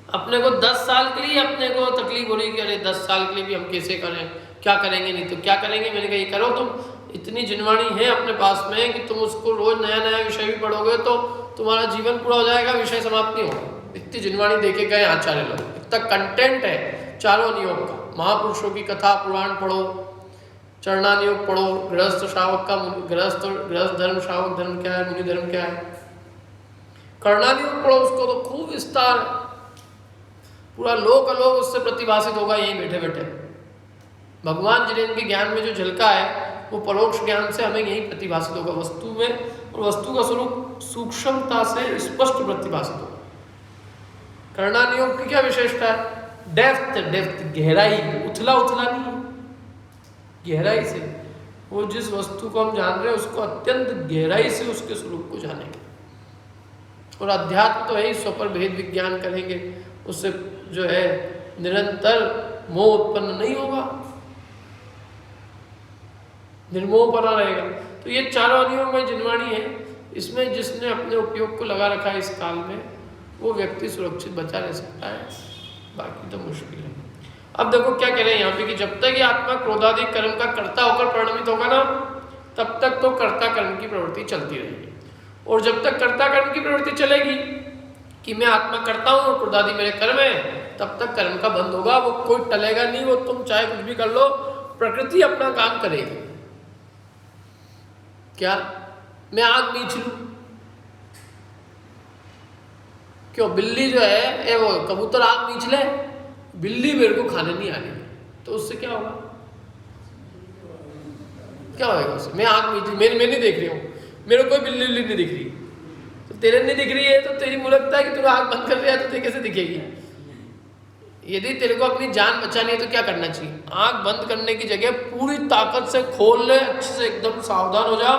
अपने को 10 साल के लिए अपने को तकलीफ हो रही कि अरे 10 साल के लिए भी हम कैसे करें, क्या करेंगे, नहीं तो क्या करेंगे। मैंने कहा ये करो, तुम इतनी जिनवाणी है अपने पास में कि तुम उसको रोज नया नया विषय भी पढ़ोगे तो तुम्हारा जीवन पूरा हो जाएगा, विषय समाप्त नहीं होगा। इतनी जिनवाणी देके गए आचार्य लोग, इतना कंटेंट है चारों नियोग का। महापुरुषों की कथा पुराण पढ़ो, चरणानियोग पढ़ो, गृहस्थ श्रावक का गृहस्थ धर्म, श्रावक धर्म क्या है, मुनि धर्म क्या है, कर्णानियोग पढ़ो, उसको तो खूब विस्तार पूरा लोक अलोक उससे प्रतिभाषित होगा यहीं बैठे बैठे। भगवान जिनके ज्ञान में जो झलका है वो परोक्ष ज्ञान से हमें यही प्रतिभाषित होगा वस्तु में, और वस्तु का स्वरूप सूक्ष्मता से स्पष्ट प्रतिभाषित होगा। करणानि योग की क्या विशेषता है? डेप्थ, गहराई, उथला नहीं, गहराई से वो जिस वस्तु को हम जान रहे हैं उसको अत्यंत गहराई से उसके स्वरूप को जानेंगे। और अध्यात्म तो है ही, स्व पर भेद विज्ञान करेंगे, उससे जो है निरंतर मोह उत्पन्न नहीं होगा, निर्मोह बना रहेगा। तो ये चारों अनियोग में जिनवाणी है, इसमें जिसने अपने उपयोग को लगा रखा है इस काल में, वो व्यक्ति सुरक्षित बचा रह सकता है, बाकी तो मुश्किल है। अब देखो क्या कह रहे हैं यहाँ पे कि जब तक ये आत्मा क्रोधादि कर्म का कर्ता होकर परिणमित होगा ना, तब तक तो कर्ता कर्म की प्रवृत्ति चलती रहेगी। और जब तक कर्ता कर्म की प्रवृत्ति चलेगी कि मैं आत्मा करता हूँ और क्रोधादि मेरे कर्म है, तब तक कर्म का बंद होगा, वो कोई टलेगा नहीं। वो तुम चाहे कुछ भी कर लो, प्रकृति अपना काम करेगी। क्या मैं आग नीच लूं? क्यों? बिल्ली जो है वो कबूतर आग नीच ले, बिल्ली मेरे को खाने नहीं आ रही, तो उससे क्या होगा? क्या होगा उससे? मैं आग नीच, मैं नहीं देख रही हूँ, मेरे कोई बिल्ली नहीं दिख रही, तो तेरे नहीं दिख रही है तो तेरी मूर्खता है कि तू आग बंद कर रहा है, तो तेरे कैसे दिखेगी? यदि तेरे को अपनी जान बचानी है तो क्या करना चाहिए? आंख बंद करने की जगह पूरी ताकत से खोल ले, अच्छे से एकदम सावधान हो जा,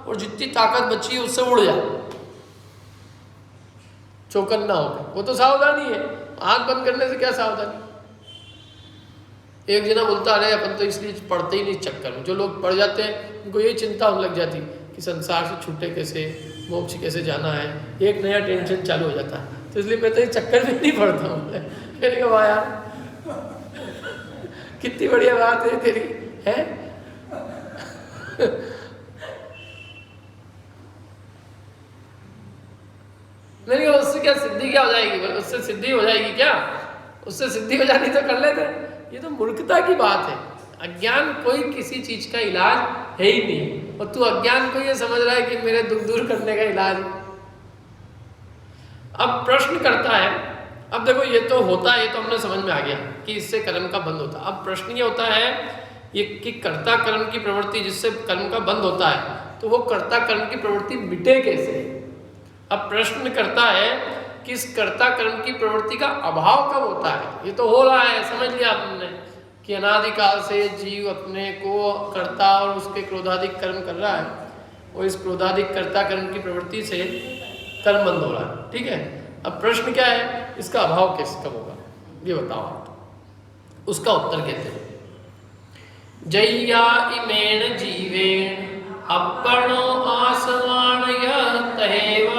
और जितनी ताकत बची है उससे उड़ जा, चौकन्ना होकर। वो तो सावधानी है, आंख बंद करने से क्या सावधानी? एक जना बोलता अरे अपन तो इसलिए पढ़ते ही नहीं चक्कर में। जो लोग पढ़ जाते हैं उनको यही चिंता होने लग जाती कि संसार से छूटे कैसे, मोक्ष कैसे जाना है, एक नया टेंशन चालू हो जाता है। तो इसलिए मैं तो ये चक्कर में नहीं पढ़ता हूँ। मैंने कहा वाह यार, कितनी बढ़िया बात है तेरी, है? मैंने कहा उससे क्या सिद्धि क्या हो जाएगी? उससे सिद्धि हो जाएगी क्या? उससे सिद्धि हो जानी तो कर लेते। ये तो मूर्खता की बात है। अज्ञान कोई किसी चीज का इलाज है ही नहीं, और तू अज्ञान को ये समझ रहा है कि मेरे दुख दूर करने का इलाज। अब प्रश्न करता है, अब देखो ये तो होता है, ये तो हमने समझ में आ गया कि इससे कर्म का बंद होता है। अब प्रश्न ये होता है ये कि कर्ता कर्म की प्रवृत्ति जिससे कर्म का बंद होता है, तो वो कर्ता कर्म की प्रवृत्ति मिटे कैसे? अब प्रश्न करता है कि इस कर्ता कर्म की प्रवृत्ति का अभाव कब होता है? ये तो हो रहा है, समझ लिया आपने कि अनादिकाल से जीव अपने को कर्ता और उसके क्रोधाधिक कर्म कर रहा है, और इस क्रोधाधिक कर्ता कर्म की प्रवृत्ति से कर्म बंद हो रहा है। ठीक है, अब प्रश्न क्या है, इसका अभाव कैसे कब होगा ये बताओ आप। उसका उत्तर कहते हैं जय्या इमेण जीवेण अपनो आसवाण यतैव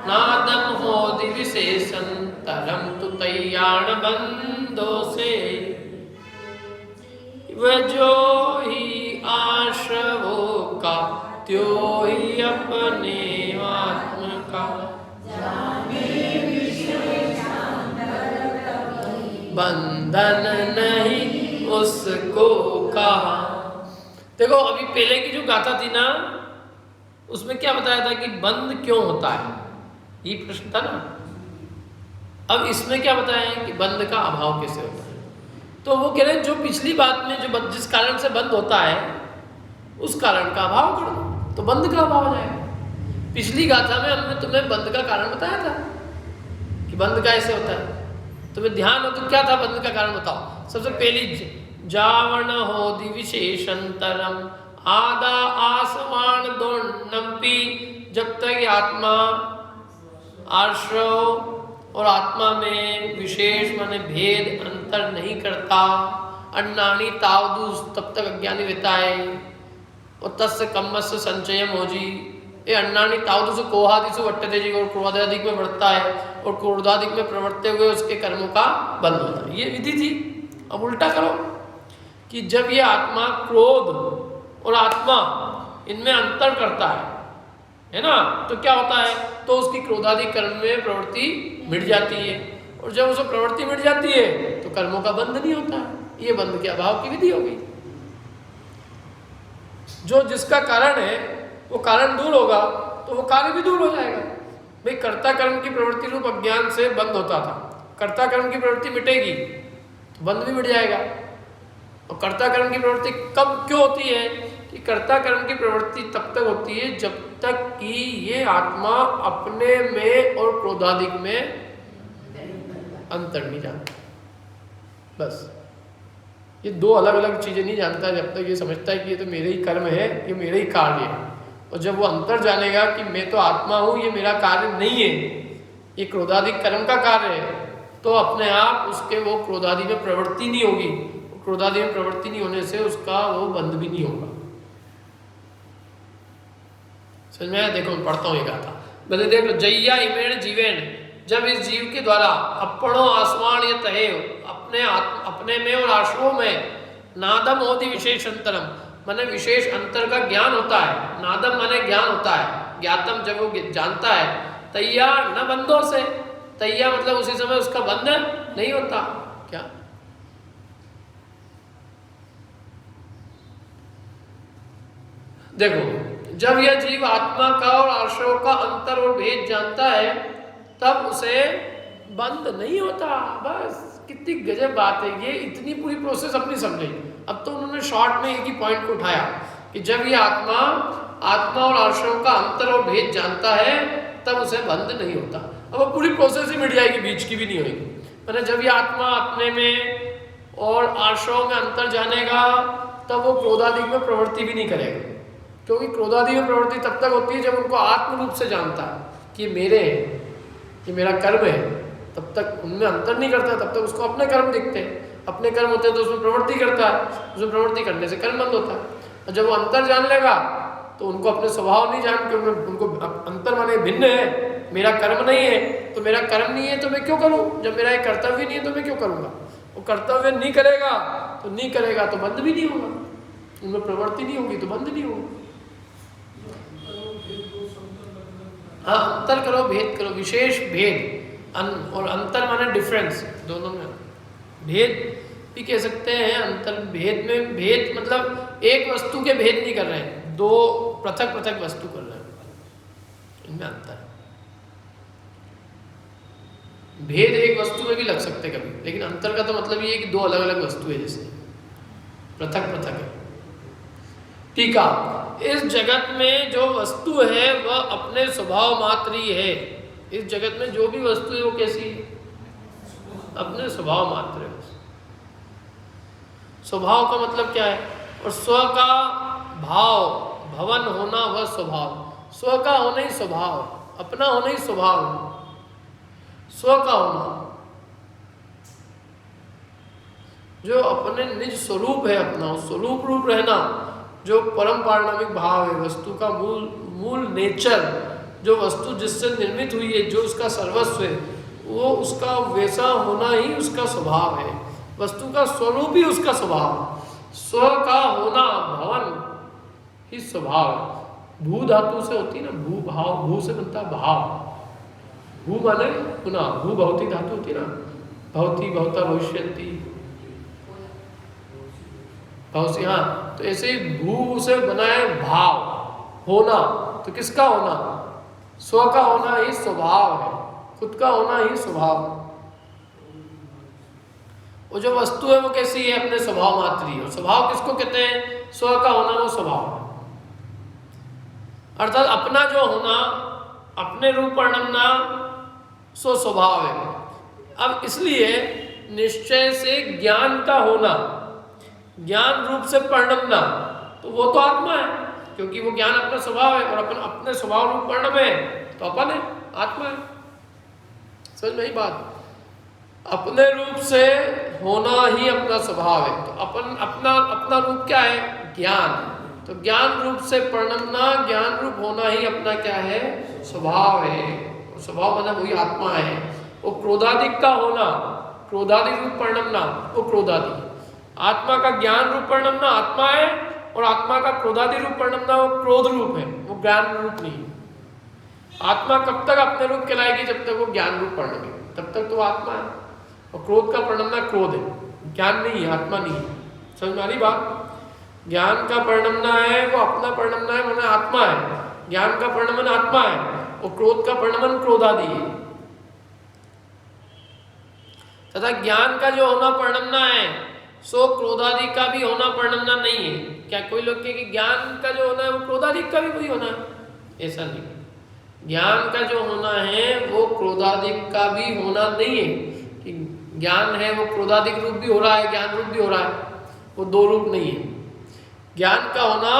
नादम होदि विशेषं तरम तु तय्याण बंदो से वजो ही आश्रवो का त्यो ही अपने आत्म का बंधन नहीं उसको कहा। देखो अभी पहले की जो गाथा थी ना, उसमें क्या बताया था कि बंद क्यों होता है, ये प्रश्न था ना। अब इसमें क्या बताया है कि बंद का अभाव कैसे होता है। तो वो कह रहे हैं जो पिछली बात में जो जिस कारण से बंद होता है उस कारण का अभाव कर दो तो बंद का अभाव हो जाएगा। पिछली गाथा में हमने तुम्हें बंद का कारण बताया था कि बंद कैसे होता है। तुम्हें ध्यान हो तो क्या था बंद का कारण बताओ। सबसे पहली जावण होदि विशेषंतरम आदा आसमान दोनम्पी, जब तक ये आत्मा आश्रव और आत्मा में विशेष माने भेद अंतर नहीं करता, अन्नानी तावदूस तब तक अज्ञानी रहता है। और तस्य कम्मस्य संचयम हो जी, ये अन्नानी तावदूस कोहादिसु वट्टते जी, और क्रोधाधिक में बढ़ता है और क्रोधाधिक में प्रवर्तते हुए उसके कर्मों का बंद होता है। ये विधि थी। अब उल्टा करो कि जब ये आत्मा क्रोध और आत्मा इनमें अंतर करता है ना, तो क्या होता है, तो उसकी क्रोधादि कर्म में प्रवृत्ति मिट जाती है, और जब उसमें प्रवृत्ति मिट जाती है तो कर्मों का बंध नहीं होता है। ये बंध के अभाव की विधि होगी। जो जिसका कारण है वो कारण दूर होगा तो वो कार्य भी दूर हो जाएगा। भाई कर्ता कर्म की प्रवृत्ति रूप अज्ञान से बंद होता था, कर्ता कर्म की प्रवृत्ति मिटेगी तो बंध भी मिट जाएगा। और कर्ता कर्म की प्रवृत्ति कब क्यों होती है कि कर्ता कर्म की प्रवृत्ति तब तक होती है जब तक कि ये आत्मा अपने में और क्रोधादिक में अंतर नहीं जानता। बस ये दो अलग अलग चीजें नहीं जानता जब तक ये समझता है कि ये तो मेरे ही कर्म है, ये मेरे ही कार्य है। और जब वो अंतर जानेगा कि मैं तो आत्मा हूँ, ये मेरा कार्य नहीं है, ये क्रोधादिक कर्म का कार्य है, तो अपने आप उसके वो क्रोधादि में प्रवृत्ति नहीं होगी। क्रोधादि में प्रवृत्ति नहीं होने से उसका वो बंध भी नहीं होगा। समझ में आया? देखो मैं पढ़ता हूँ ये गाथा। मैंने देख लो, जय्या इमेण जीवेण, जब इस जीव के द्वारा अपनो आसमान ये तहे अपने में और आश्रमों में नादम होती विशेष अंतरम, माने विशेष अंतर का ज्ञान होता है। नादम माने ज्ञान होता है, ज्ञातम जब वो जानता है। तैया न बंधों से, तैया मतलब उसी समय उसका बंधन नहीं होता। क्या देखो, जब यह जीव आत्मा का और आश्रयों का अंतर और भेद जानता है तब उसे बंध नहीं होता। बस कितनी गजब बात है ये। इतनी पूरी प्रोसेस अपनी समझी। अब तो उन्होंने शॉर्ट में एक ही पॉइंट को उठाया कि जब ये आत्मा और आश्रयों का अंतर और भेद जानता है तब उसे बंध नहीं होता। अब वो पूरी प्रोसेस ही मिट जाएगी, बीच की भी नहीं होगी। मैंने जब ये आत्मा अपने में और आश्रयों में अंतर जानेगा तब वो क्रोधादि में प्रवृत्ति भी नहीं करेगा, क्योंकि क्रोधादि में प्रवृत्ति तब तक होती है जब उनको आत्म रूप से जानता है कि मेरे हैं, ये मेरा कर्म है। तब तक उनमें अंतर नहीं करता, तब तक उसको अपने कर्म दिखते हैं। अपने कर्म होते हैं तो उसमें प्रवृत्ति करता है, उसमें प्रवृत्ति करने से कर्म बंद होता है। और जब वो अंतर जान लेगा तो उनको अपने स्वभाव नहीं जान के उनको अंतर माने भिन्न है, मेरा कर्म नहीं है तो मेरा कर्म नहीं है तो मैं क्यों करूँ, जब मेरा एक कर्तव्य नहीं है तो मैं क्यों करूँगा। वो कर्तव्य नहीं करेगा तो बंध भी नहीं होगा, उनमें प्रवृत्ति नहीं होगी तो बंध नहीं होगा। हाँ, अंतर करो, भेद करो, विशेष भेद। और अंतर माने डिफरेंस, दोनों में भेद भी कह सकते हैं। अंतर भेद में, भेद मतलब एक वस्तु के भेद नहीं कर रहे हैं, दो पृथक पृथक वस्तु कर रहे हैं, इनमें अंतर। भेद एक वस्तु में भी लग सकते कभी, लेकिन अंतर का तो मतलब ये है कि दो अलग अलग वस्तु है, जैसे पृथक पृथक है। टीका, इस जगत में जो वस्तु है वह अपने स्वभाव मात्र ही है। इस जगत में जो भी वस्तु है वो कैसी है? अपने स्वभाव मात्र है। स्वभाव का मतलब क्या है? और स्व का भाव, भवन होना वह स्वभाव, स्व का होना ही स्वभाव, अपना होना ही स्वभाव, स्व का होना जो अपने निज स्वरूप है, अपना स्वरूप रूप रहना, जो परम पारणामिक भाव है, वस्तु का मूल नेचर, जो वस्तु जिससे निर्मित हुई है, जो उसका सर्वस्व है, वो उसका वैसा होना ही उसका स्वभाव है। वस्तु का स्वरूप ही उसका स्वभाव, स्व का होना, भवन ही स्वभाव। भू धातु से होती है ना, भू भाव, भू से बनता भाव। भू माने पुनः, भू भौतिक धातु होती है ना, भवती भवता भविष्यति भवसी। हाँ, तो ऐसे ही भू से बना है भाव, होना। तो किसका होना? स्व का होना ही स्वभाव है, खुद का होना ही स्वभाव। वो जो वस्तु है वो कैसी है? अपने स्वभाव मात्र ही। और स्वभाव किसको कहते हैं? स्व का होना वो स्वभाव है, अर्थात अपना जो होना, अपने रूप परिणमना सो स्वभाव है। अब इसलिए निश्चय से ज्ञान का होना, ज्ञान रूप से परिणमना, तो वो तो आत्मा है, क्योंकि वो ज्ञान अपना स्वभाव है और अपन अपने स्वभाव रूप परिणम है, तो अपन है, आत्मा है। समझ में ही बात? अपने रूप से होना ही अपना स्वभाव है, तो अपन अपना रूप क्या है? ज्ञान। तो ज्ञान रूप से परिणमना, ज्ञान रूप होना ही अपना क्या है? स्वभाव है। स्वभाव मतलब वही आत्मा है। वो क्रोधादिक का होना, क्रोधादिक रूप परिणमना, वो क्रोधादि। आत्मा का ज्ञान रूप परिणमना आत्मा है, और आत्मा का क्रोधादि रूप परिणमना वो क्रोध रूप है, वो ज्ञान रूप नहीं है। आत्मा कब तक अपने रूप कहलाएगी? जब तक वो ज्ञान रूप परिणमे, तब तक तो आत्मा है। और क्रोध का परिणमना क्रोध है, ज्ञान नहीं है, आत्मा नहीं है। समझ में आ रही बात? ज्ञान का परिणमना है वो अपना परिणमना है, माने आत्मा है। ज्ञान का परिणमन आत्मा है, और क्रोध का परिणमन क्रोधादि है। तथा ज्ञान का जो होना परिणमना है सो क्रोधादि का भी होना परिणमना नहीं है। क्या कोई लोग कहे कि ज्ञान का जो होना है वो क्रोधादि का भी कोई होना है? ऐसा नहीं। ज्ञान का जो होना है वो क्रोधादिक का भी होना नहीं है कि ज्ञान है वो क्रोधादिक रूप भी हो रहा है, ज्ञान रूप भी हो रहा है, वो दो रूप नहीं है। ज्ञान का होना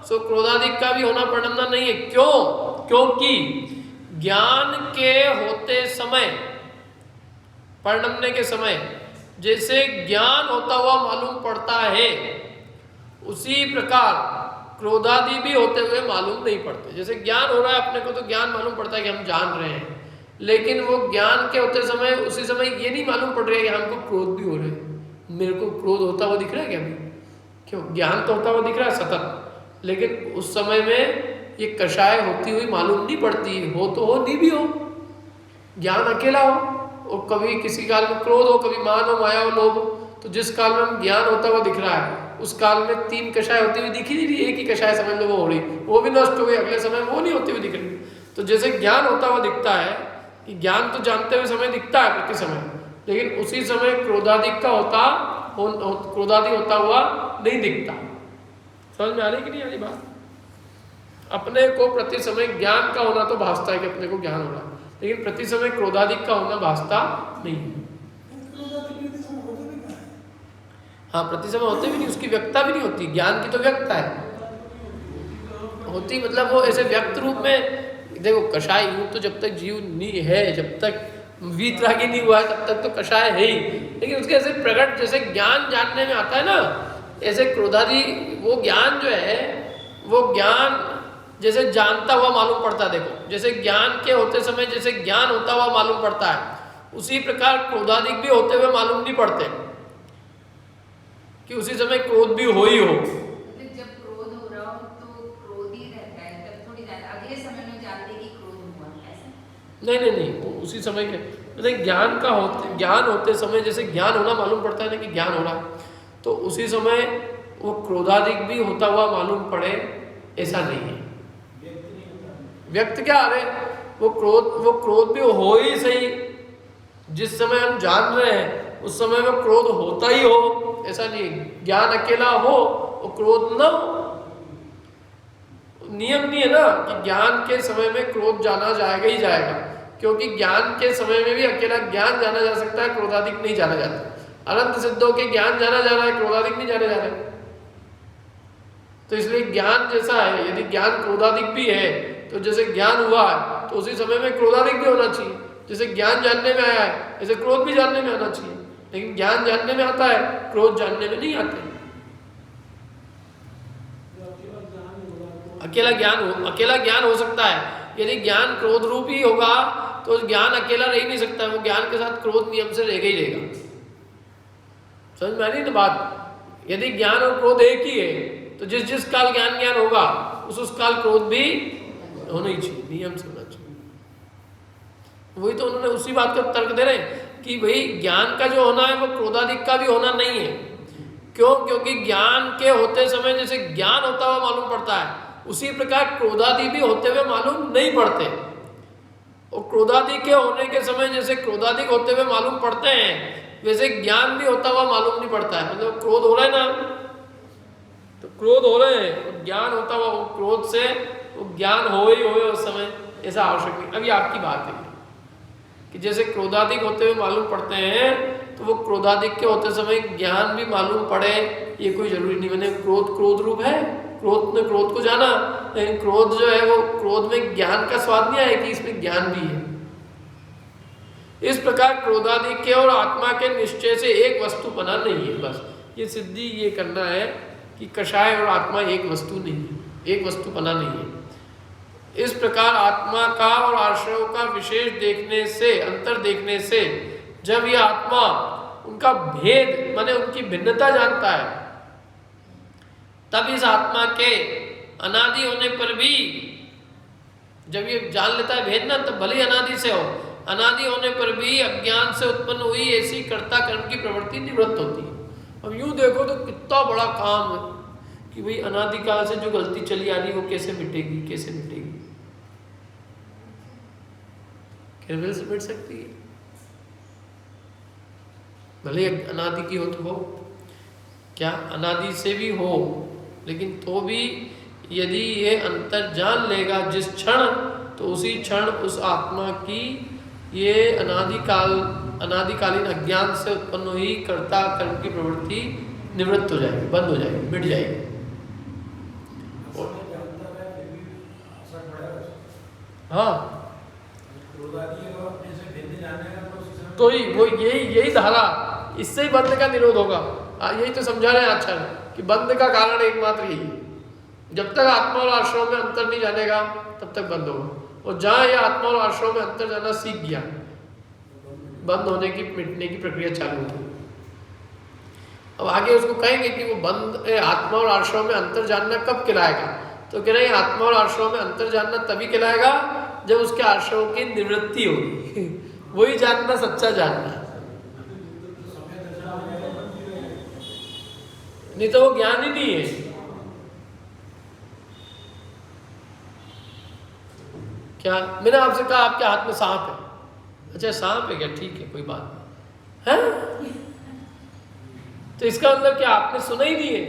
सो क्रोधादिक का भी होना परिणमना नहीं है। क्यों? क्योंकि ज्ञान के होते समय, परिणमने के समय जैसे ज्ञान होता हुआ मालूम पड़ता है, उसी प्रकार क्रोधादि भी होते हुए मालूम नहीं पड़ते। जैसे ज्ञान हो रहा है अपने को तो ज्ञान मालूम पड़ता है कि हम जान रहे हैं, लेकिन वो ज्ञान के होते समय उसी समय ये नहीं मालूम पड़ रहा है कि हमको क्रोध भी हो रहे हैं। मेरे को क्रोध होता हुआ दिख रहा है क्या अभी? क्यों? ज्ञान तो होता हुआ दिख रहा है सतत, लेकिन उस समय में ये कषाय होती हुई मालूम नहीं पड़ती। हो तो हो, नहीं भी हो, ज्ञान अकेला हो, और कभी किसी काल में क्रोध हो, कभी मान हो, माया हो, लोभ हो, तो जिस काल में ज्ञान होता हुआ दिख रहा है उस काल में तीन कषाय होती हुई दिख ही नहीं रही, एक ही कषाय समझ लो वो हो रही, वो भी नष्ट हो गई, अगले समय वो नहीं होती हुई दिख रही। तो जैसे ज्ञान होता हुआ दिखता है कि ज्ञान तो जानते हुए समय दिखता है प्रति समय, लेकिन उसी समय क्रोधादिक का क्रोधादि होता हुआ नहीं दिखता। समझ में आ रही कि नहीं आ रही बात? अपने को प्रति समय ज्ञान का होना तो भासता है कि अपने को ज्ञान हो रहा है, लेकिन प्रति समय क्रोधादिक का होना भासता नहीं है। हाँ, प्रति समय होते भी नहीं, उसकी व्यक्तता भी नहीं होती। ज्ञान की तो व्यक्तता है होती, मतलब वो ऐसे व्यक्त रूप में। देखो कषाय यूं तो जब तक जीव नहीं है, जब तक वीतरागी नहीं हुआ है तब तक तो कषाय है ही, लेकिन उसके ऐसे प्रकट जैसे ज्ञान जानने में आता है ना, ऐसे क्रोधादि वो ज्ञान जो है वो ज्ञान जैसे जानता हुआ मालूम पड़ता है। देखो जैसे ज्ञान के होते समय जैसे ज्ञान होता हुआ मालूम पड़ता है, उसी प्रकार क्रोधादिक भी होते हुए मालूम नहीं पड़ते कि उसी समय क्रोध भी हो ही हो। जब क्रोध हो रहा हो तो क्रोध ही रहता है, तब थोड़ी अगले समय में जानते कि क्रोध हुआ, ऐसा नहीं, वो उसी समय के मतलब ज्ञान होते समय जैसे ज्ञान होना मालूम पड़ता है ना कि ज्ञान हो रहा है, तो उसी समय वो क्रोधादिक भी होता हुआ मालूम पड़े, ऐसा नहीं है। व्यक्त क्या अरे वो क्रोध भी हो ही सही, जिस समय हम जान रहे हैं उस समय वो क्रोध होता ही हो, ऐसा नहीं। ज्ञान अकेला हो और क्रोध न हो, नियम नहीं है ना कि ज्ञान के समय में क्रोध जाना जाएगा ही जाएगा, क्योंकि ज्ञान के समय में भी अकेला ज्ञान जाना जा सकता है, क्रोधादिक नहीं जाना जाता। अनंत सिद्धों के ज्ञान जाना जा रहा है, क्रोधादिक नहीं जाने जा रहा है। तो इसलिए ज्ञान जैसा है, यदि ज्ञान क्रोधादिक भी है तो जैसे ज्ञान हुआ है तो उसी समय में क्रोधादिक भी होना चाहिए। जैसे ज्ञान जानने में आया है ऐसे क्रोध भी जानने में आना चाहिए, लेकिन ज्ञान जानने में आता है, क्रोध जानने में नहीं आते। अकेला ज्ञान हो सकता है। यदि ज्ञान क्रोध रूप ही होगा तो ज्ञान अकेला रह ही नहीं सकता, वो ज्ञान के साथ क्रोध नियम से रहेगा ही रहेगा। समझ में आ रही ना बात? यदि ज्ञान और क्रोध एक ही है तो जिस काल ज्ञान होगा उस काल क्रोध भी होना ही चाहिए, नियम से होना चाहिए। वही तो उन्होंने उसी बात का तर्क दे रहे हैं कि भाई ज्ञान का जो होना है वो क्रोधादिक का भी होना नहीं है। क्यों? क्योंकि ज्ञान के होते समय जैसे ज्ञान होता हुआ मालूम पड़ता है, उसी प्रकार क्रोधादि भी होते हुए मालूम नहीं पड़ते। और क्रोधादि के होने के समय जैसे क्रोधादि होते हुए मालूम पड़ते हैं, वैसे ज्ञान भी होता हुआ मालूम नहीं पड़ता है। मतलब क्रोध हो रहा है ना, तो क्रोध हो रहे हैं, ज्ञान होता हुआ वो क्रोध से वो ज्ञान हो ही उस समय, ऐसा आवश्यक नहीं। अभी आपकी बात है कि जैसे क्रोधादिक होते हुए मालूम पड़ते हैं तो वो क्रोधादिक के होते समय ज्ञान भी मालूम पड़े, ये कोई जरूरी नहीं। मैंने क्रोध रूप है, क्रोध ने क्रोध को जाना, लेकिन क्रोध जो है वो क्रोध में ज्ञान का स्वाद नहीं आया कि इसमें ज्ञान भी है। इस प्रकार क्रोधादिक के और आत्मा के निश्चय से एक वस्तु बना नहीं है। बस ये सिद्धि ये करना है कि कषाय और आत्मा एक वस्तु नहीं है, एक वस्तु बना नहीं है। इस प्रकार आत्मा का और आश्रयों का विशेष देखने से, अंतर देखने से जब यह आत्मा उनका भेद माने उनकी भिन्नता जानता है, तब इस आत्मा के अनादि होने पर भी, जब ये जान लेता है भेद ना, तब भले ही अनादि से हो, अनादि होने पर भी अज्ञान से उत्पन्न हुई ऐसी कर्ता कर्म की प्रवृत्ति निवृत्त होती है। अब यूं देखो तो कितना बड़ा काम है कि भाई अनादिकाल से जो गलती चली आ रही वो कैसे मिटेगी, कैसे मिटेगी, कैसे मिट सकती है? भले अनादि की हो तो हो, क्या अनादि से भी हो, लेकिन तो भी यदि ये अंतर जान लेगा जिस क्षण, तो उसी क्षण उस आत्मा की ये अनादिकालीन अज्ञान से उत्पन्न हुई कर्ता कर्म की प्रवृत्ति निवृत्त हो जाएगी, बंद हो जाएगी, मिट जाएगी। हाँ, तो ही वो यही धारा, इससे ही बंध का निरोध होगा। यही तो समझा रहे हैं आचार्य कि बंध का कारण एकमात्र यही है। जब तक आत्मा और आश्रम में अंतर नहीं जानेगा तब तक बंद होगा, और जहाँ यह आत्मा और आश्रम में अंतर जाना सीख गया, बंद होने की मिटने की प्रक्रिया चालू होगी। अब आगे उसको कहेंगे कि वो आत्मा और आश्रम में अंतर जानना कब कहलाएगा, तो कह रहे हैं आत्मा और आश्रम में अंतर जानना तभी कहलाएगा जब उसके आश्रम की निवृत्ति होगी। वही जानना सच्चा जानना, नहीं तो वो ज्ञान ही नहीं है। क्या मैंने आपसे कहा आपके हाथ में सांप है, अच्छा सांप है क्या, ठीक है कोई बात नहीं है, तो इसका मतलब क्या आपने सुना ही नहीं है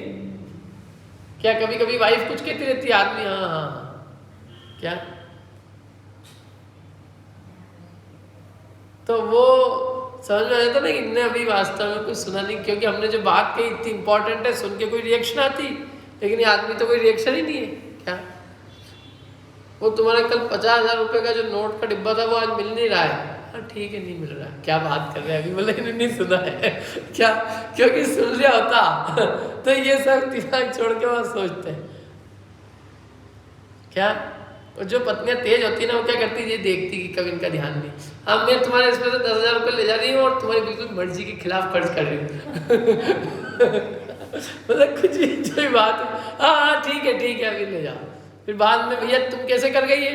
क्या? कभी कभी वाइफ कुछ कहती रहती है, आदमी हाँ हाँ क्या, तो वो समझ में आया था ना कि इनने अभी वास्तव में कुछ सुना नहीं, क्योंकि हमने जो बात कही इतनी इंपॉर्टेंट है, सुन के कोई रिएक्शन आती, लेकिन ये आदमी तो कोई रिएक्शन ही नहीं है। क्या वो तुम्हारे कल 50,000 रुपये का जो नोट का डिब्बा था वो आज मिल नहीं रहा है, हाँ ठीक है नहीं मिल रहा है, क्या बात कर रहे हैं अभी, बोले नहीं सुना है क्या, क्योंकि सुन लिया होता तो ये सब दिमाग छोड़ के वहाँ सोचते हैं क्या। और जो पत्नियां तेज होती है ना, वो क्या करती है, ये देखती कि कभी इनका ध्यान नहीं, अब मैं तुम्हारे इसमें से 10,000 रुपये ले जा रही हूँ और तुम्हारी बिल्कुल मर्जी के खिलाफ खर्च कर रही हूँ मतलब कुछ भी जो बात है, हाँ हाँ ठीक है अभी ले जाओ, फिर बाद में भैया तुम कैसे कर गई है,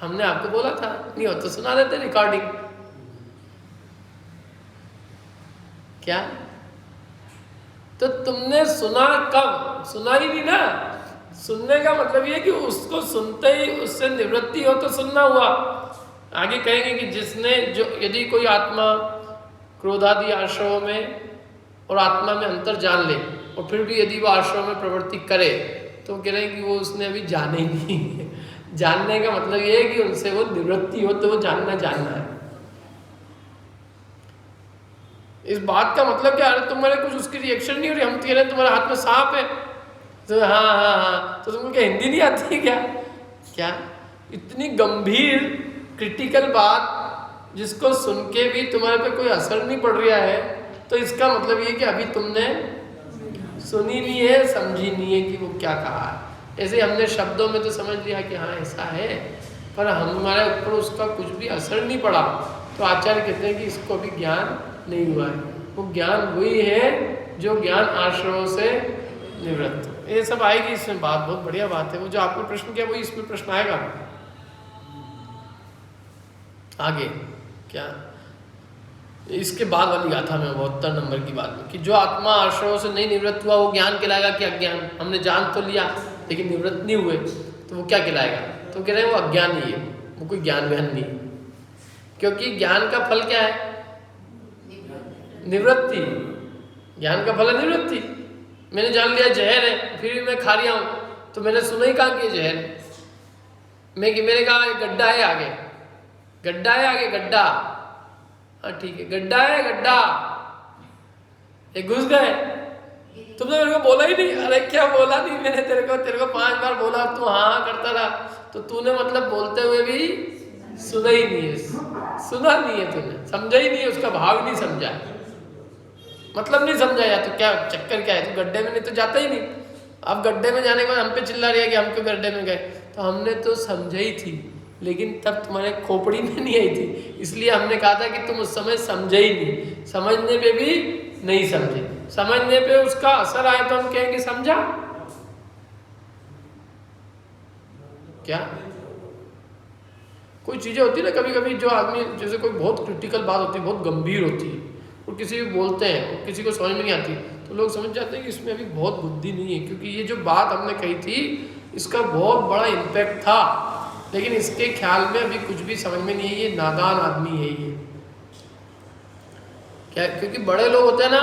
हमने आपको बोला था, नहीं हो तो सुना देते रिकॉर्डिंग। क्या तो तुमने सुना कब, सुना ही नहीं ना, सुनने का मतलब ये कि उसको सुनते ही उससे निवृत्ति हो तो सुनना हुआ। आगे कहेंगे कि जिसने जो यदि कोई आत्मा क्रोधादि आश्रयों में और आत्मा में अंतर जान ले और फिर भी यदि वो आश्रयों में प्रवृत्ति करे, तो कह रहे हैं कि वो उसने अभी जाने ही नहीं है। जानने का मतलब ये है कि उनसे वो निवृत्ति हो, तो वो जानना है। इस बात का मतलब क्या है, तुम्हारे कुछ उसकी रिएक्शन नहीं हो रही, हम कह रहे हैं तुम्हारे हाथ में सांप है, तो हाँ, तो तुमको क्या हिंदी नहीं आती है क्या? इतनी गंभीर क्रिटिकल बात जिसको सुन के भी तुम्हारे पे कोई असर नहीं पड़ रहा है, तो इसका मतलब ये कि अभी तुमने सुनी नहीं है, समझी नहीं है कि वो क्या कहा है। ऐसे हमने शब्दों में तो समझ लिया कि हाँ ऐसा है, पर हमारे ऊपर उसका कुछ भी असर नहीं पड़ा, तो आचार्य कहते हैं कि इसको भी ज्ञान नहीं हुआ है। वो ज्ञान वही है जो ज्ञान आश्रयों से निवृत्त हो। ये सब आएगी इसमें बात, बहुत बढ़िया बात है। वो जो आपने प्रश्न किया वही इसमें प्रश्न आएगा आगे। क्या इसके बाद वाली गाथा में 72 नंबर की बात में कि जो आत्मा आश्रयों से नहीं निवृत्त हुआ वो ज्ञान कहलाएगा कि अज्ञान। हमने जान तो लिया लेकिन निवृत्त नहीं हुए, तो वो क्या कहलाएगा? तो कह रहे हैं वो अज्ञान ही है, वो कोई ज्ञान व्यान नहीं, क्योंकि ज्ञान का फल क्या है? निवृत्ति। ज्ञान का फल है निवृत्ति। मैंने जान लिया जहर है, फिर भी मैं खा रहा हूँ, तो मैंने सुना ही कहा कि जहर है। मैंने कहा गड्ढा है आगे, गड्ढा है आगे, गड्ढा, हाँ ठीक है गड्ढा है, गड्ढा, ये घुस गए। तुमने मेरे को बोला ही नहीं। अरे क्या बोला नहीं मैंने तेरे को 5 बार बोला, तू हाँ करता रहा, तो तूने मतलब बोलते हुए भी सुना ही नहीं है, सुना नहीं है तूने, समझा ही नहीं है, उसका भाव नहीं समझा, मतलब नहीं समझा। या तो क्या चक्कर क्या है, तो गड्ढे में नहीं तो जाता ही नहीं। अब गड्ढे में जाने के बाद हम पे चिल्ला रही है कि हम क्यों गड्ढे में गए, तो हमने तो समझा ही थी, लेकिन तब तुम्हारे खोपड़ी में नहीं आई थी, इसलिए हमने कहा था कि तुम उस समय समझे ही नहीं। समझने पे भी नहीं समझे, समझने पे उसका असर आए तो हम कहेंगे समझा। क्या कोई चीजें होती है ना कभी कभी, जो आदमी जैसे कोई बहुत क्रिटिकल बात होती है, बहुत गंभीर होती है, और किसी भी बोलते हैं और किसी को समझ में नहीं आती, तो लोग समझ जाते हैं कि इसमें अभी बहुत बुद्धि नहीं है, क्योंकि ये जो बात हमने कही थी इसका बहुत बड़ा इम्पैक्ट था, लेकिन इसके ख्याल में अभी कुछ भी समझ में नहीं है, ये नादान आदमी है ये। क्या, क्योंकि बड़े लोग होते हैं ना,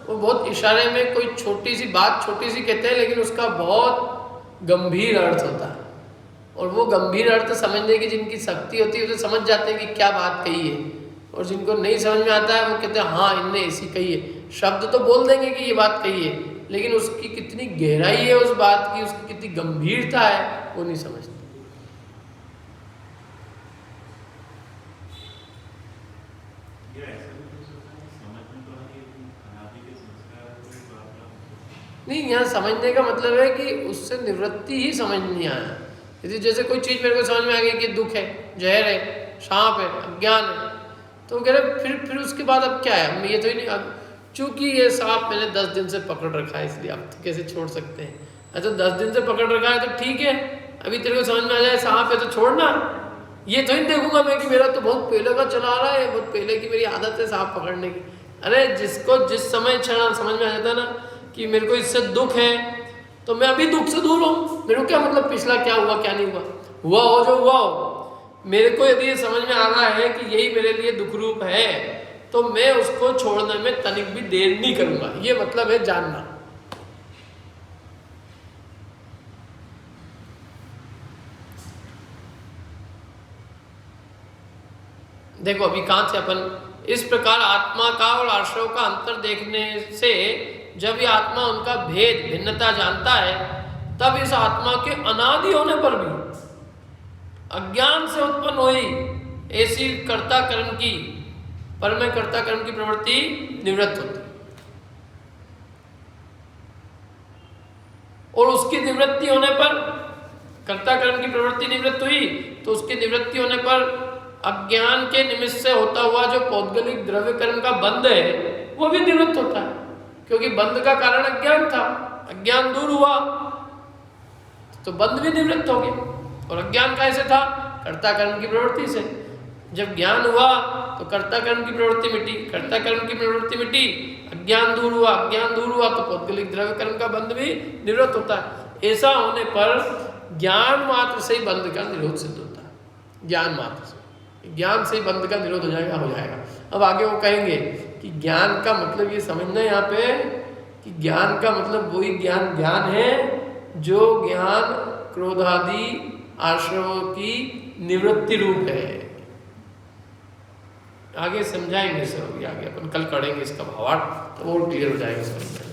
वो बहुत इशारे में कोई छोटी सी बात छोटी सी कहते हैं, लेकिन उसका बहुत गंभीर अर्थ होता है। और वो गंभीर अर्थ समझने की जिनकी शक्ति होती है, वो तो समझ जाते हैं कि क्या बात कही है। और जिनको नहीं समझ में आता है, वो कहते हैं हाँ इनने ऐसी कही है। शब्द तो बोल देंगे कि ये बात कही है, लेकिन उसकी कितनी गहराई है उस बात की, उसकी कितनी गंभीरता है, वो नहीं समझते। नहीं, यहाँ समझने का मतलब है कि उससे निवृत्ति ही समझ नहीं आया। यदि जैसे कोई चीज़ मेरे को समझ में आ गई कि दुख है, जहर है, सांप है, अज्ञान है, तो कह रहे फिर उसके बाद अब क्या है, ये तो ही नहीं, अब चूंकि ये सांप मैंने 10 दिन से पकड़ रखा है, इसलिए अब तो कैसे छोड़ सकते हैं। अच्छा 10 दिन से पकड़ रखा है तो ठीक है, अभी तेरे को समझ में आ जाए सांप है तो छोड़ना, ये तो ही देखूंगा मैं कि मेरा तो बहुत पहले का चला आ रहा है, बहुत पहले की मेरी आदत है सांप पकड़ने की। अरे जिसको जिस समय क्षण समझ में आ जाता है ना कि मेरे को इससे दुख है, तो मैं अभी दुख से दूर हूँ। मेरे को क्या मतलब पिछला क्या हुआ क्या नहीं हुआ, हुआ हो जो हुआ हो। मेरे को यदि ये समझ में आ रहा है कि यही मेरे लिए दुख रूप है, तो मैं उसको छोड़ने में तनिक भी देर नहीं करूंगा। ये मतलब है जानना। देखो अभी कहां से अपन इस प्रकार आत्मा का और आश्रव का अंतर देखने से, जब ये आत्मा उनका भेद भिन्नता जानता है, तब इस आत्मा के अनादि होने पर भी अज्ञान से उत्पन्न हुई ऐसी कर्ता कर्म की, परमय कर्ता कर्म की प्रवृत्ति निवृत्त होती, और उसकी निवृत्ति होने पर, कर्ता कर्म की प्रवृत्ति निवृत्त हुई तो उसकी निवृत्ति होने पर अज्ञान के निमित्त से होता हुआ जो पौद्गलिक द्रव्य कर्म का बंध है, वो भी निवृत्त होता है। क्योंकि बंध का कारण अज्ञान था, अज्ञान दूर हुआ तो बंध भी निवृत्त हो गया। और अज्ञान कैसे था? कर्ता कर्म की प्रवृत्ति से। जब ज्ञान हुआ तो कर्ता कर्म की प्रवृत्ति मिटी, कर्ता कर्म की प्रवृत्ति मिटी, अज्ञान दूर हुआ, अज्ञान दूर हुआ तो पौद्गलिक द्रव्य कर्म का बंध भी निवृत्त होता है। ऐसा होने पर ज्ञान मात्र से ही बंध का निरोध सिद्ध होता है। ज्ञान मात्र से, ज्ञान से ही बंध का निरोध हो जाएगा। अब आगे वो कहेंगे कि ज्ञान का मतलब ये समझना यहाँ पे कि ज्ञान का मतलब वही ज्ञान है जो ज्ञान क्रोधादि आश्रवों की निवृत्ति रूप है। आगे समझाएंगे सर, आगे अपन कल करेंगे इसका भावार्थ, तो और क्लियर हो जाएगा समझ में।